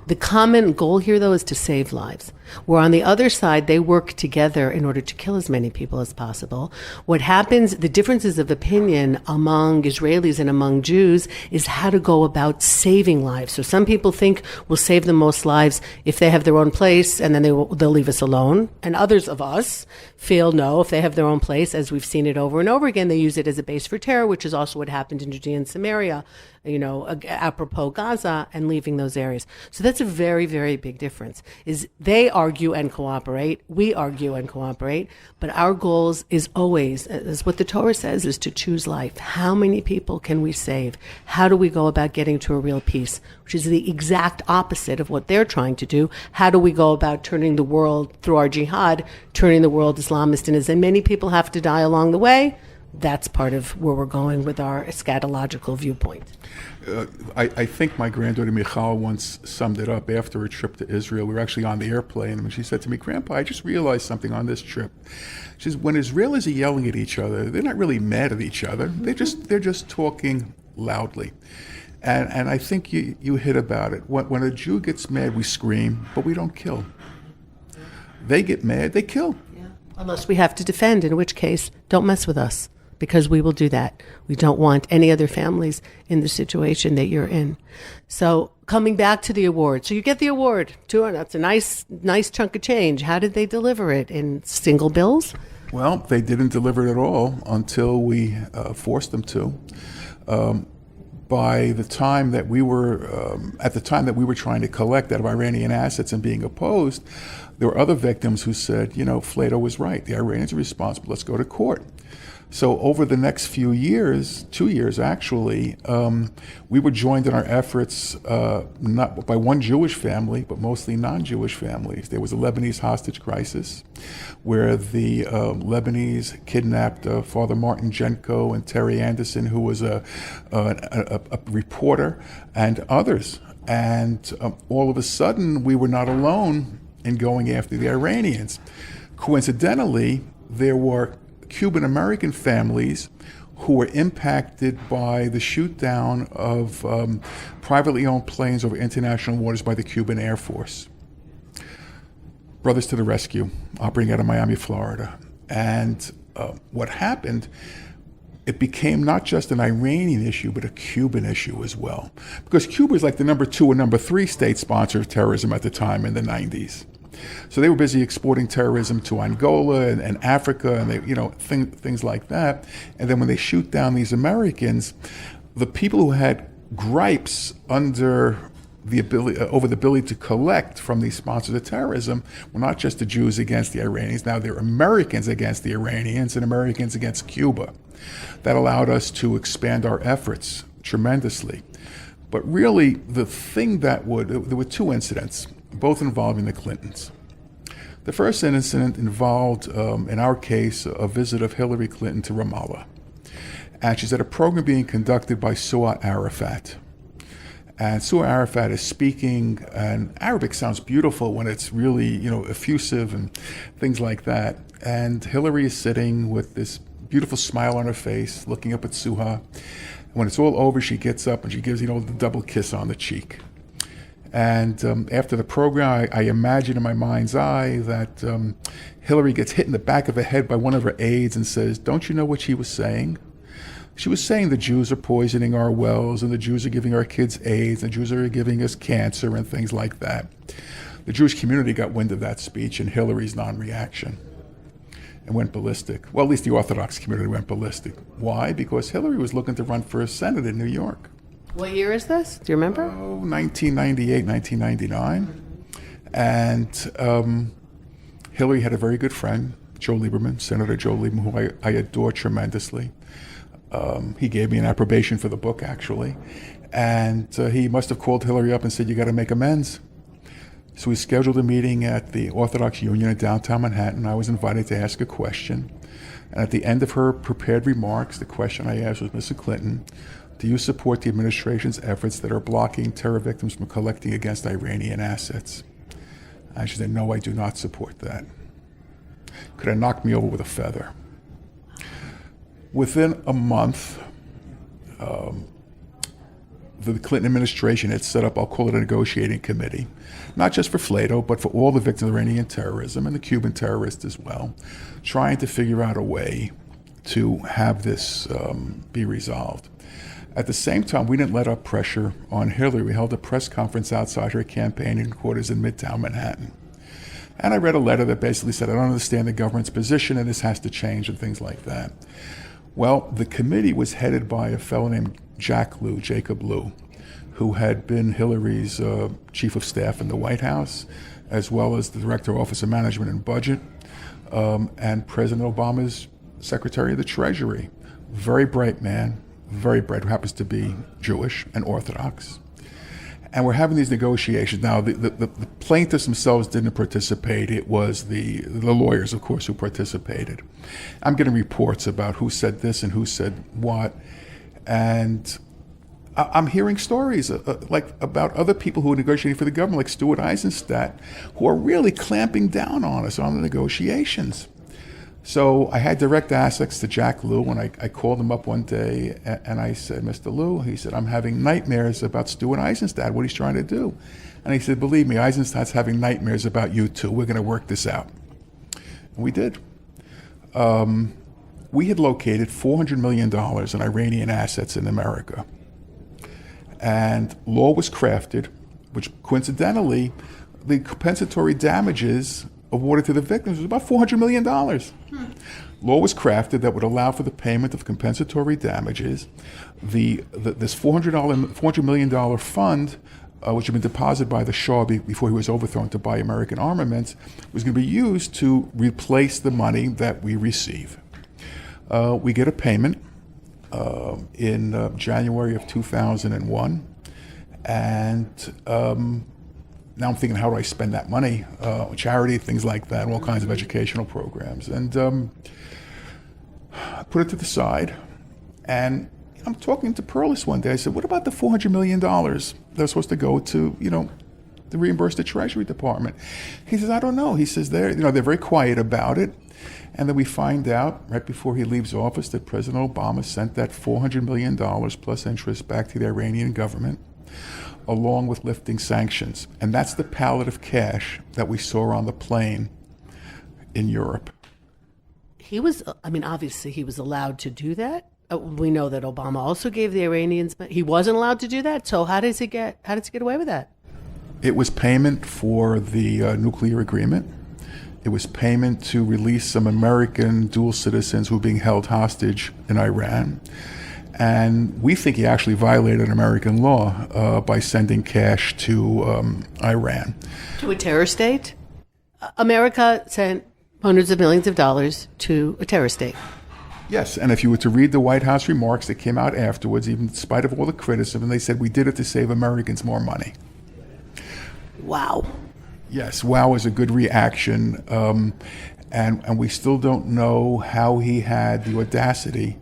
The common goal here, though, is to save lives. Where on the other side, they work together in order to kill as many people as possible. What happens, the differences of opinion among Israelis and among Jews is how to go about saving lives. So some people think we'll save the most lives if they have their own place, and then they'll leave us alone. And others of us feel no, if they have their own place, as we've seen it over and over again, they use it as a base for terror, which is also what happened in Judea and Samaria, apropos Gaza, and leaving those areas. So that's a very, very big difference. Is they argue and cooperate, we argue and cooperate, but our goals is always, as what the Torah says, is to choose life. How many people can we save? How do we go about getting to a real peace? Which is the exact opposite of what they're trying to do. How do we go about turning the world, through our jihad, turning the world Islamist? And as many people have to die along the way, that's part of where we're going with our eschatological viewpoint. I think my granddaughter Michal once summed it up after a trip to Israel. We were actually on the airplane, and she said to me, "Grandpa, I just realized something on this trip." She says, "When Israelis are yelling at each other, they're not really mad at each other. They're just talking loudly." And I think you hit about it. When a Jew gets mad, we scream, but we don't kill. They get mad, they kill. Yeah. Unless we have to defend, in which case, don't mess with us, because we will do that. We don't want any other families in the situation that you're in. So coming back to the award. So you get the award. That's a nice chunk of change. How did they deliver it? In single bills? Well, they didn't deliver it at all until we forced them to. By the time that we were, at the time that we were trying to collect out of Iranian assets and being opposed, there were other victims who said, Flato was right. The Iranians are responsible. Let's go to court. So over the next few years, 2 years actually, we were joined in our efforts not by one Jewish family, but mostly non-Jewish families. There was a Lebanese hostage crisis where the Lebanese kidnapped Father Martin Jenko and Terry Anderson, who was a reporter, and others. And all of a sudden, we were not alone in going after the Iranians. Coincidentally, there were Cuban American families who were impacted by the shoot down of privately owned planes over international waters by the Cuban Air Force. Brothers to the rescue, operating out of Miami, Florida. And what happened, it became not just an Iranian issue, but a Cuban issue as well. Because Cuba was like the number 2 or number 3 state sponsor of terrorism at the time in the 90s. So they were busy exporting terrorism to Angola and Africa, and they, things like that. And then when they shoot down these Americans, the people who had gripes over the ability to collect from these sponsors of terrorism were not just the Jews against the Iranians. Now they're Americans against the Iranians and Americans against Cuba. That allowed us to expand our efforts tremendously. But really, the thing there were 2 incidents, both involving the Clintons. The first incident involved, in our case, a visit of Hillary Clinton to Ramallah. And she's at a program being conducted by Suat Arafat. And Suat Arafat is speaking, and Arabic sounds beautiful when it's really, effusive and things like that. And Hillary is sitting with this beautiful smile on her face, looking up at Suha. When it's all over, she gets up and she gives, the double kiss on the cheek. And after the program, I imagine in my mind's eye that Hillary gets hit in the back of the head by one of her aides and says, "Don't you know what she was saying?" She was saying the Jews are poisoning our wells, and the Jews are giving our kids AIDS, and the Jews are giving us cancer and things like that. The Jewish community got wind of that speech and Hillary's non-reaction and went ballistic. Well, at least the Orthodox community went ballistic. Why? Because Hillary was looking to run for Senate in New York. What year is this? Do you remember? 1998, 1999. And Hillary had a very good friend, Joe Lieberman, Senator Joe Lieberman, who I adore tremendously. He gave me an approbation for the book, actually. And he must have called Hillary up and said, "You got to make amends." So we scheduled a meeting at the Orthodox Union in downtown Manhattan. I was invited to ask a question. And at the end of her prepared remarks, the question I asked was, "Mr. Clinton, do you support the administration's efforts that are blocking terror victims from collecting against Iranian assets?" And she said, "No, I do not support that." Could have knocked me over with a feather. Within a month, the Clinton administration had set up, I'll call it a negotiating committee, not just for Flato, but for all the victims of Iranian terrorism and the Cuban terrorists as well, trying to figure out a way to have this be resolved. At the same time, we didn't let up pressure on Hillary. We held a press conference outside her campaign quarters in Midtown Manhattan. And I read a letter that basically said, "I don't understand the government's position and this has to change," and things like that. Well, the committee was headed by a fellow named Jacob Lew, who had been Hillary's chief of staff in the White House, as well as the director of Office of Management and Budget, and President Obama's Secretary of the Treasury. Very bright man, very bright, who happens to be Jewish and Orthodox. And we're having these negotiations. Now, the plaintiffs themselves didn't participate. It was the lawyers, of course, who participated. I'm getting reports about who said this and who said what. And I'm hearing stories like about other people who are negotiating for the government, like Stuart Eisenstadt, who are really clamping down on us on the negotiations. So I had direct access to Jack Lew, and I called him up one day, and I said, Mr. Lew, he said, I'm having nightmares about Stuart Eisenstadt, what he's trying to do. And he said, believe me, Eisenstadt's having nightmares about you too. We're going to work this out. And we did. We had located $400 million in Iranian assets in America. And law was crafted, which coincidentally, the compensatory damages awarded to the victims was about $400 million. Law was crafted that would allow for the payment of compensatory damages. This $400 million fund, which had been deposited by the Shah before he was overthrown to buy American armaments, was going to be used to replace the money that we receive. We get a payment in January of 2001, and now I'm thinking, how do I spend that money? Charity, things like that, all kinds of educational programs. And I put it to the side. And I'm talking to Perlis one day. I said, what about the $400 million that was supposed to go to, to reimburse the Treasury Department? He says, I don't know. He says, they're very quiet about it. And then we find out right before he leaves office that President Obama sent that $400 million plus interest back to the Iranian government, along with lifting sanctions. And that's the pallet of cash that we saw on the plane in Europe. He was, obviously he was allowed to do that. We know that Obama also gave the Iranians, but he wasn't allowed to do that. So how does he get away with that? It was payment for the nuclear agreement. It was payment to release some American dual citizens who were being held hostage in Iran. And we think he actually violated American law by sending cash to Iran. To a terror state? America sent hundreds of millions of dollars to a terror state. Yes, and if you were to read the White House remarks that came out afterwards, even in spite of all the criticism, they said we did it to save Americans more money. Wow. Yes, wow is a good reaction. And we still don't know how he had the audacity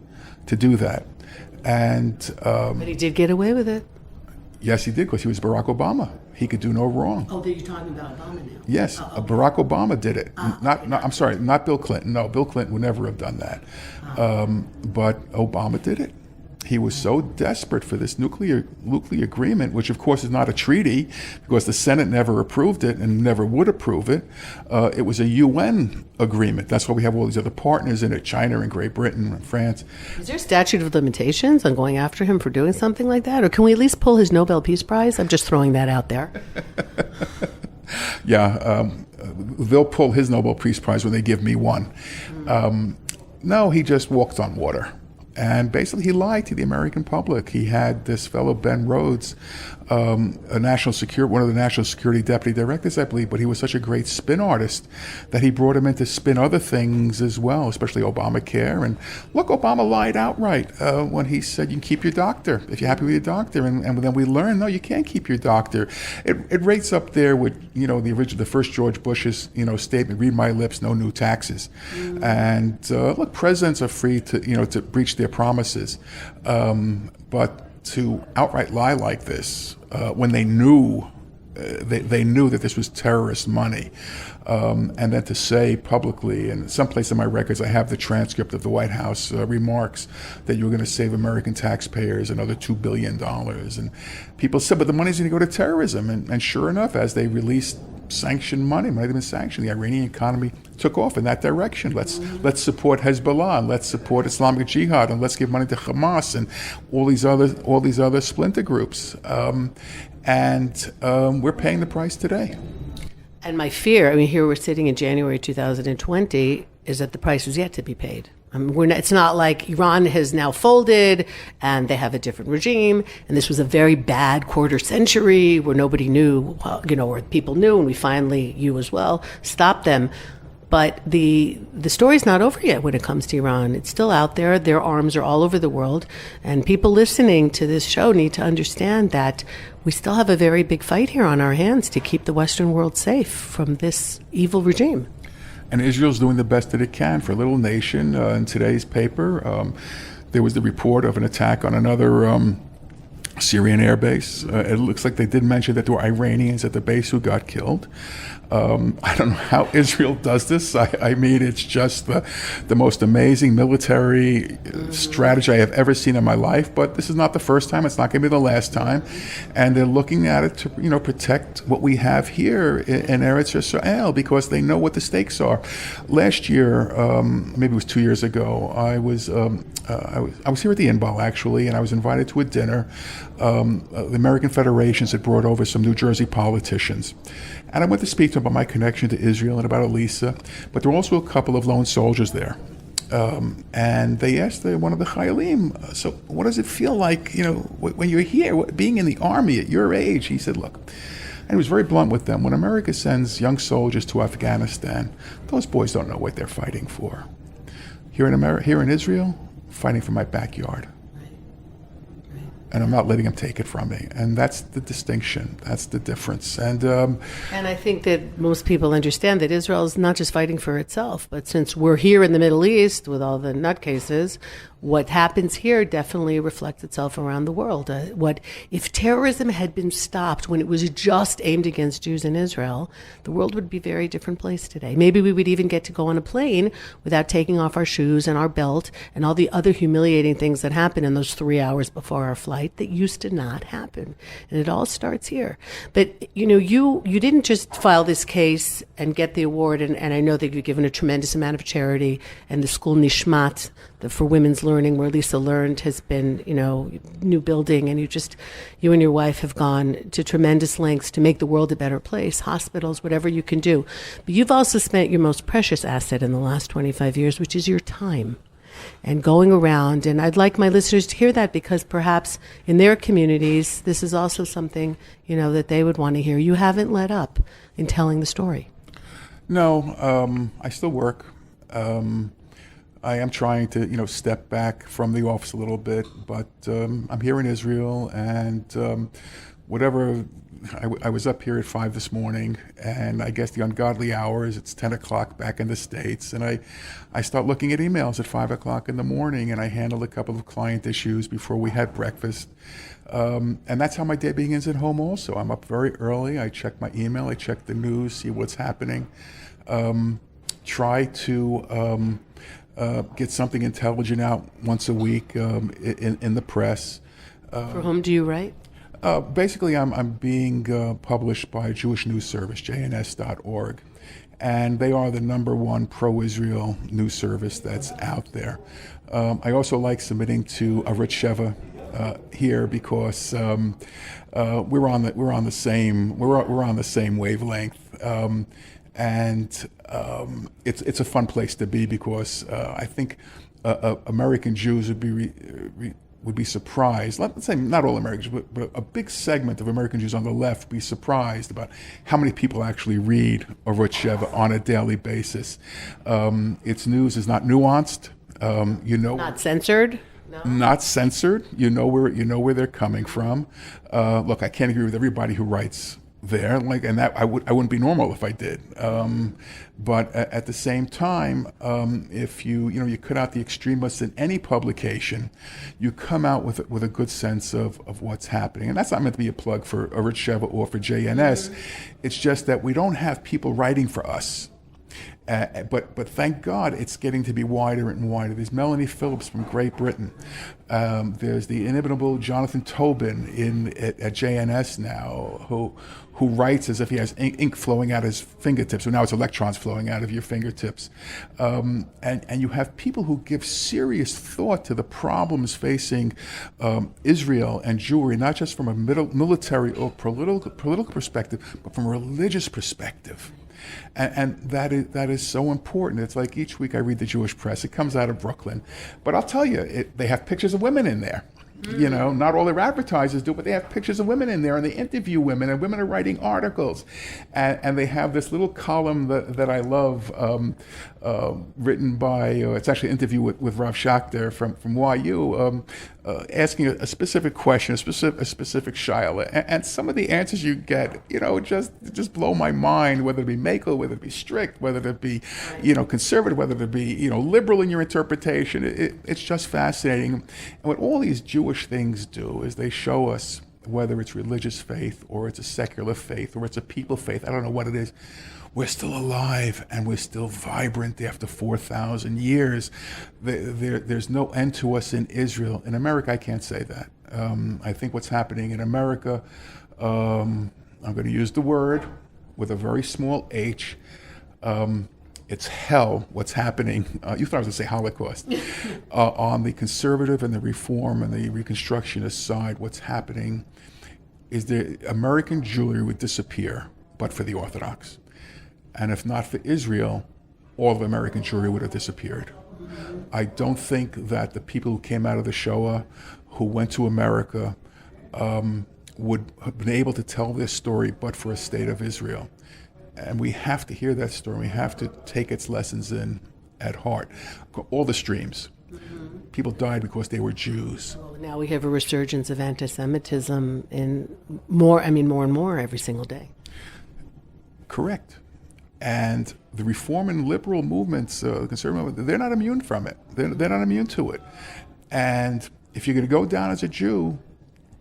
to do that. But he did get away with it. Yes, he did, because he was Barack Obama. He could do no wrong. Oh, you're talking about Obama now? Yes, Barack Obama did it. I'm sorry, not Bill Clinton. No, Bill Clinton would never have done that. But Obama did it. He was so desperate for this nuclear agreement, which of course is not a treaty, because the Senate never approved it and never would approve it. It was a UN agreement. That's why we have all these other partners in it, China and Great Britain and France. Is there a statute of limitations on going after him for doing something like that? Or can we at least pull his Nobel Peace Prize? I'm just throwing that out there. Yeah, they'll pull his Nobel Peace Prize when they give me one. No, he just walked on water. And basically, he lied to the American public. He had this fellow, Ben Rhodes, one of the national security deputy directors, I believe, but he was such a great spin artist that he brought him in to spin other things as well, especially Obamacare. And look, Obama lied outright when he said you can keep your doctor if you're happy with your doctor. And then we learned, no, you can't keep your doctor. It rates up there with, the first George Bush's, statement, read my lips, no new taxes. And look, presidents are free to breach their promises. But to outright lie like this, when they knew that this was terrorist money, and then to say publicly, and someplace in my records I have the transcript of the White House remarks, that you were going to save American taxpayers another $2 billion. And people said, but the money's going to go to terrorism. And sure enough, as they released sanctioned money might have been sanctioned, the Iranian economy took off in that direction. Let's support Hezbollah, and let's support Islamic Jihad, and let's give money to Hamas and all these other splinter groups. And we're paying the price today. And my fear, here we're sitting in January 2020, is that the price is yet to be paid. It's not like Iran has now folded and they have a different regime, and this was a very bad quarter century where nobody knew, or people knew, and we finally, you as well, stopped them. But the story's not over yet when it comes to Iran. It's still out there. Their arms are all over the world. And people listening to this show need to understand that we still have a very big fight here on our hands to keep the Western world safe from this evil regime. And Israel's doing the best that it can for a little nation. In today's paper, there was the report of an attack on another Syrian air base. It looks like they did mention that there were Iranians at the base who got killed. I don't know how Israel does this. I mean, it's just the most amazing military strategy I have ever seen in my life. But this is not the first time. It's not going to be the last time. And they're looking at it to, protect what we have here in Eretz Yisrael because they know what the stakes are. Last year, maybe it was 2 years ago, I was here at the Inbal actually, and I was invited to a dinner. The American federations had brought over some New Jersey politicians. And I went to speak to them about my connection to Israel and about Elisa, but there were also a couple of lone soldiers there. And they asked one of the Chayalim, so what does it feel like, when you're here, being in the army at your age? He said, look, and he was very blunt with them, when America sends young soldiers to Afghanistan, those boys don't know what they're fighting for. Here in Israel, fighting for my backyard. And I'm not letting them take it from me. And that's the distinction. That's the difference. And I think that most people understand that Israel is not just fighting for itself, but since we're here in the Middle East with all the nutcases, what happens here definitely reflects itself around the world. If terrorism had been stopped when it was just aimed against Jews in Israel, the world would be a very different place today. Maybe we would even get to go on a plane without taking off our shoes and our belt and all the other humiliating things that happen in those 3 hours before our flight that used to not happen. And it all starts here. But, you didn't just file this case and get the award, and I know that you've given a tremendous amount of charity, and the school Nishmat, for women's learning, where Lisa learned, has been, new building, and you and your wife have gone to tremendous lengths to make the world a better place, hospitals, whatever you can do. But you've also spent your most precious asset in the last 25 years, which is your time and going around. And I'd like my listeners to hear that because perhaps in their communities, this is also something, that they would want to hear. You haven't let up in telling the story. No, I still work. I am trying to, step back from the office a little bit, but I'm here in Israel, and whatever. I was up here at 5 this morning, and I guess the ungodly hours, it's 10 o'clock back in the States, and I start looking at emails at 5 o'clock in the morning, and I handle a couple of client issues before we had breakfast. And that's how my day begins at home also. I'm up very early. I check my email. I check the news, see what's happening. Try to get something intelligent out once a week in the press. For whom do you write? Basically, I'm being published by Jewish News Service, jns.org, and they are the number 1 pro-Israel news service that's out there. I also like submitting to a Rich Sheva here because we're on the same wavelength. And it's a fun place to be because I think American Jews would be surprised. Let's say not all Americans, but a big segment of American Jews on the left would be surprised about how many people actually read Arutz Sheva on a daily basis. Its news is not nuanced. Not censored. No. Not censored. You know where they're coming from. Look, I can't agree with everybody who writes there, and that I wouldn't be normal if I did. But at the same time, if you cut out the extremists in any publication, you come out with a good sense of what's happening. And that's not meant to be a plug for Arutz Sheva or for JNS. It's just that we don't have people writing for us. But thank God it's getting to be wider and wider. There's Melanie Phillips from Great Britain. There's the inimitable Jonathan Tobin at JNS now, who writes as if he has ink flowing out his fingertips. So now it's electrons flowing out of your fingertips. And you have people who give serious thought to the problems facing Israel and Jewry, not just from a military or political perspective, but from a religious perspective. And that is so important. It's like each week I read the Jewish Press. It comes out of Brooklyn. But I'll tell you, they have pictures of women in there. You know, not all their advertisers do, but they have pictures of women in there, and they interview women, and women are writing articles. And they have this little column that I love, written by, it's actually an interview with Rav Schachter from YU, asking a specific question, a specific shaila. And some of the answers you get, you know, just blow my mind, whether it be makel, whether it be strict, whether it be, you know, conservative, whether it be, you know, liberal in your interpretation. It's just fascinating. And what all these Jewish things do is they show us, whether it's religious faith or it's a secular faith or it's a people faith, I don't know what it is, we're still alive and we're still vibrant after 4,000 years. There's no end to us in Israel. In America, I can't say that. I think what's happening in America, I'm going to use the word with a very small h, it's hell what's happening. You thought I was going to say Holocaust. On the conservative and the reform and the reconstructionist side, what's happening is the American Jewry would disappear, but for the Orthodox. And if not for Israel, all of American Jewry would have disappeared. I don't think that the people who came out of the Shoah, who went to America, would have been able to tell this story but for a state of Israel. And we have to hear that story. We have to take its lessons in at heart. All the streams. People died because they were Jews. Well, now we have a resurgence of anti-Semitism in more and more every single day. Correct. And the reform and liberal movements, the conservative movement, they're not immune from it. They're not immune to it. And if you're going to go down as a Jew,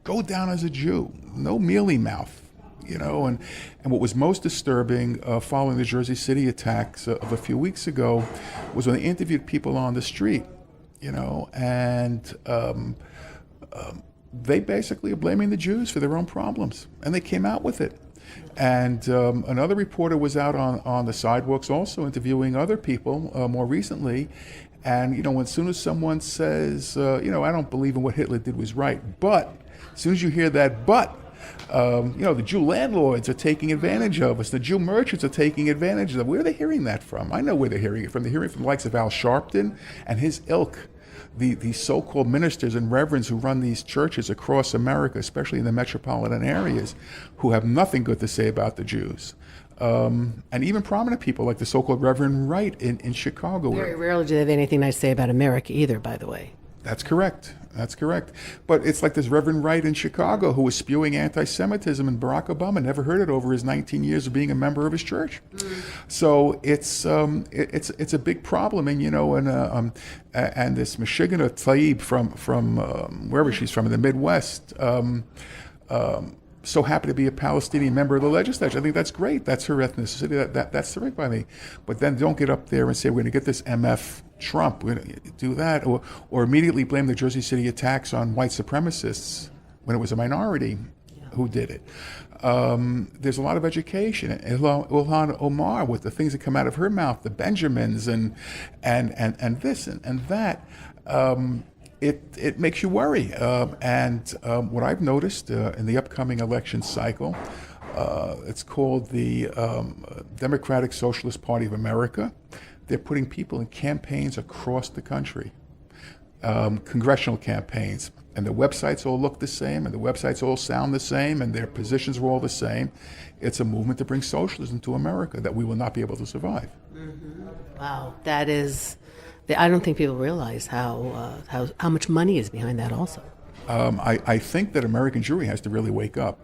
go down as a Jew. No mealy mouth. You know, and what was most disturbing following the Jersey City attacks of a few weeks ago was when they interviewed people on the street, you know, and they basically are blaming the Jews for their own problems, and they came out with it. And another reporter was out on the sidewalks also interviewing other people more recently, and, you know, as soon as someone says, you know, I don't believe in what Hitler did was right, but as soon as you hear that but, you know, the Jew landlords are taking advantage of us. The Jew merchants are taking advantage of us. Where are they hearing that from? I know where they're hearing it from. They're hearing it from the likes of Al Sharpton and his ilk, the so-called ministers and reverends who run these churches across America, especially in the metropolitan areas, who have nothing good to say about the Jews. And even prominent people like the so-called Reverend Wright in Chicago. Very rarely do they have anything nice to say about America either, by the way. That's correct. That's correct. But it's like this Reverend Wright in Chicago who was spewing anti-Semitism, and Barack Obama never heard it over his 19 years of being a member of his church. So it's a big problem. And, you know, and this Michigana Tlaib from wherever she's from in the Midwest, so happy to be a Palestinian member of the legislature. I think that's great. That's her ethnicity. That's terrific by me. But then don't get up there and say we're going to get this MF Trump. We're going to do that, or immediately blame the Jersey City attacks on white supremacists when it was a minority who did it. There's a lot of education. Ilhan Omar, with the things that come out of her mouth, the Benjamins and this and that. It makes you worry. And what I've noticed in the upcoming election cycle, it's called the Democratic Socialist Party of America. They're putting people in campaigns across the country, congressional campaigns. And the websites all look the same, and the websites all sound the same, and their positions are all the same. It's a movement to bring socialism to America that we will not be able to survive. Wow, that is... I don't think people realize how much money is behind that also. I think that American Jewry has to really wake up.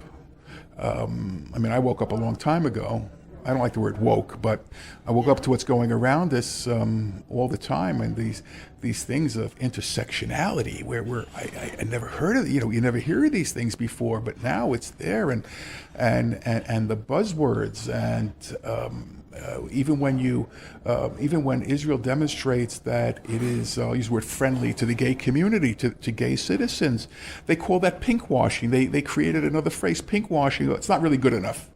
I mean, I woke up a long time ago. I don't like the word woke, but I woke up to what's going around us all the time, and these things of intersectionality, where I never heard of, you know, you never hear of these things before, but now it's there, and the buzzwords, and even when Israel demonstrates that it is, I'll use the word friendly to the gay community, to gay citizens, they call that pinkwashing. They created another phrase, pinkwashing. It's not really good enough.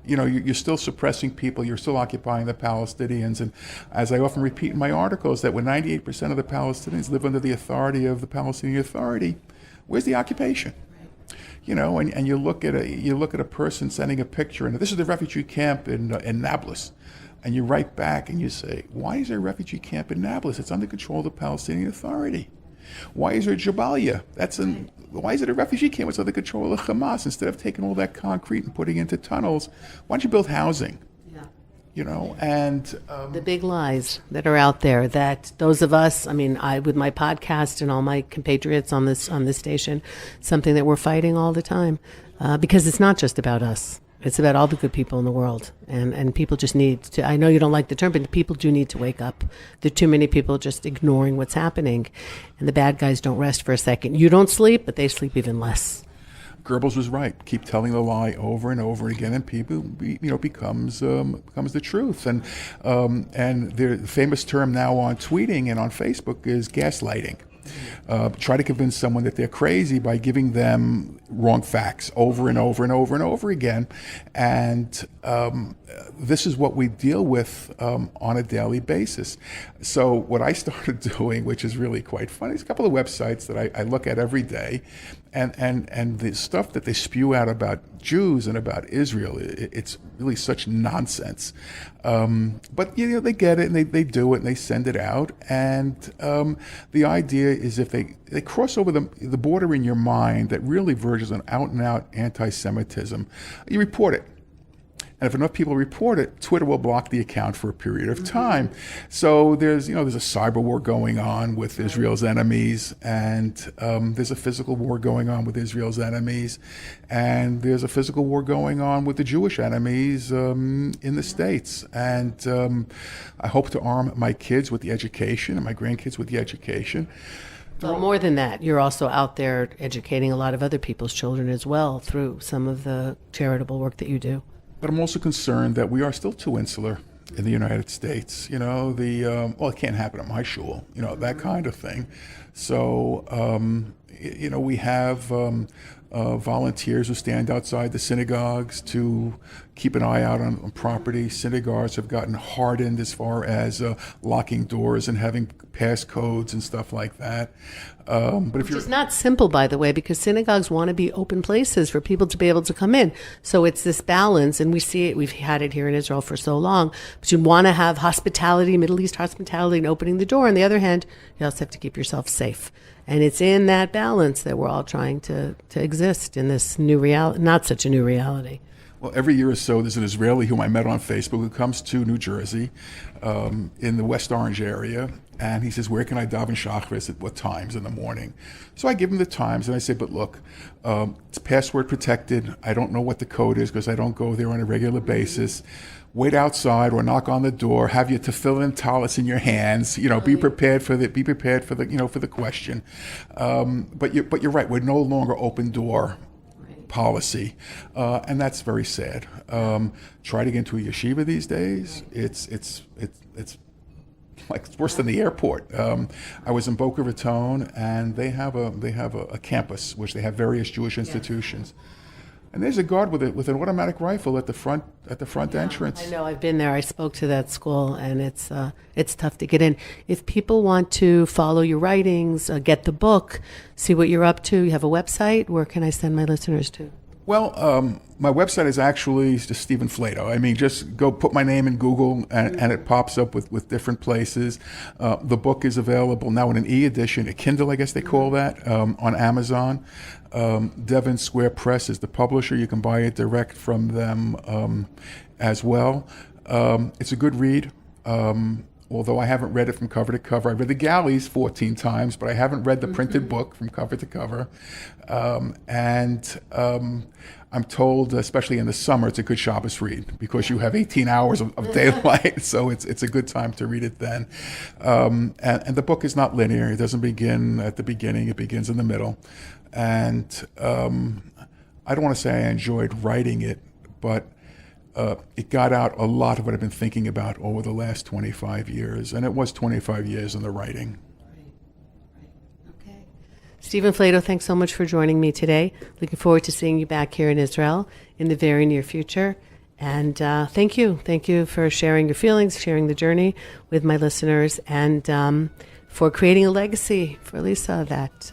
You know, you're still suppressing people, you're still occupying the Palestinians, and as I often repeat in my articles, that when 98% of the Palestinians live under the authority of the Palestinian Authority, where's the occupation? You know, and you look at a person sending a picture, and this is the refugee camp in Nablus, and you write back and you say, why is there a refugee camp in Nablus? It's under control of the Palestinian Authority. Why is there a Jabalia? Why is it a refugee camp? It's under control of Hamas. Instead of taking all that concrete and putting it into tunnels, why don't you build housing? And the big lies that are out there that those of us, I with my podcast and all my compatriots on this station, something that we're fighting all the time, because it's not just about us. It's about all the good people in the world, and people just need to. I know you don't like the term, but people do need to wake up. There are too many people just ignoring what's happening, and the bad guys don't rest for a second. You don't sleep, but they sleep even less. Goebbels was right. Keep telling the lie over and over again, and people, becomes the truth. And the famous term now on tweeting and on Facebook is gaslighting. Try to convince someone that they're crazy by giving them wrong facts over and over and over and over again. And this is what we deal with on a daily basis. So what I started doing, which is really quite funny, is a couple of websites that I look at every day. And the stuff that they spew out about Jews and about Israel, it's really such nonsense. But they get it and they do it and they send it out. And the idea is if they cross over the border in your mind that really verges on out and out anti-Semitism, you report it. And if enough people report it, Twitter will block the account for a period of time. So there's a cyber war going on with Israel's enemies, and there's a physical war going on with Israel's enemies, and there's a physical war going on with the Jewish enemies in the States. And I hope to arm my kids with the education and my grandkids with the education. Well, more than that, you're also out there educating a lot of other people's children as well through some of the charitable work that you do. But I'm also concerned that we are still too insular in the United States. It can't happen at my shul, that kind of thing. So, we have volunteers who stand outside the synagogues to keep an eye out on property. Synagogues have gotten hardened as far as locking doors and having passcodes and stuff like that. Which is not simple, by the way, because synagogues want to be open places for people to be able to come in. So it's this balance, and we see it. We've had it here in Israel for so long. But you want to have hospitality, Middle East hospitality, and opening the door. On the other hand, you also have to keep yourself safe. And it's in that balance that we're all trying to exist in this new reality, not such a new reality. Well, every year or so, there's an Israeli whom I met on Facebook who comes to New Jersey in the West Orange area, and he says, where can I daven Shachris at what times in the morning? So I give him the times, and I say, but look, it's password protected. I don't know what the code is because I don't go there on a regular basis. Wait outside or knock on the door. Have your tefillin talis in your hands. Be prepared for the question. But you're right. We're no longer open door policy, and that's very sad. Try to get into a yeshiva these days. It's like it's worse than the airport. I was in Boca Raton, and they have a campus which they have various Jewish institutions. And there's a guard with an automatic rifle at the front entrance. I know, I've been there. I spoke to that school, and it's tough to get in. If people want to follow your writings, get the book, see what you're up to, you have a website. Where can I send my listeners to? Well, my website is actually just Stephen Flato. Just go put my name in Google, and it pops up with different places. The book is available now in an e-edition, a Kindle, I guess they call that, on Amazon. Devon Square Press is the publisher. You can buy it direct from them as well. It's a good read. Although I haven't read it from cover to cover. I've read the galleys 14 times, but I haven't read the printed book from cover to cover. I'm told, especially in the summer, it's a good Shabbos read because you have 18 hours of daylight, so it's a good time to read it then. And the book is not linear. It doesn't begin at the beginning. It begins in the middle. And I don't want to say I enjoyed writing it, but it got out a lot of what I've been thinking about over the last 25 years, and it was 25 years in the writing. Okay. Stephen Flato, thanks so much for joining me today. Looking forward to seeing you back here in Israel in the very near future. And thank you. Thank you for sharing your feelings, sharing the journey with my listeners, and for creating a legacy for Lisa that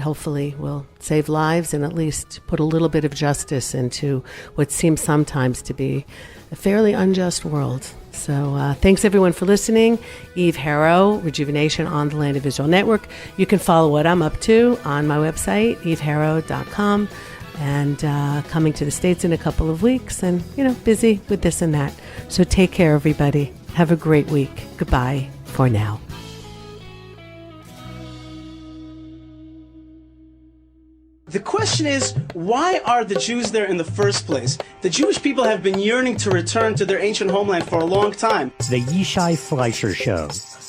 hopefully will save lives and at least put a little bit of justice into what seems sometimes to be a fairly unjust world. So thanks everyone for listening. Eve Harrow, Rejuvenation on the Land of Israel Network. You can follow what I'm up to on my website, eveharrow.com, and coming to the States in a couple of weeks and, busy with this and that. So take care, everybody. Have a great week. Goodbye for now. The question is, why are the Jews there in the first place? The Jewish people have been yearning to return to their ancient homeland for a long time. The Yishai Fleischer Show,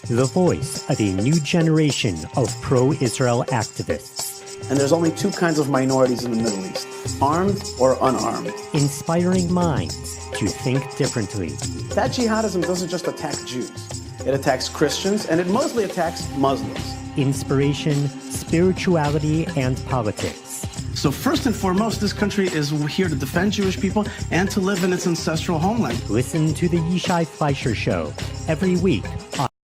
the voice of a new generation of pro-Israel activists. And there's only two kinds of minorities in the Middle East, armed or unarmed. Inspiring minds to think differently. That jihadism doesn't just attack Jews. It attacks Christians, and it mostly attacks Muslims. Inspiration, spirituality, and politics. So first and foremost, this country is here to defend Jewish people and to live in its ancestral homeland. Listen to the Yishai Fleischer Show every week on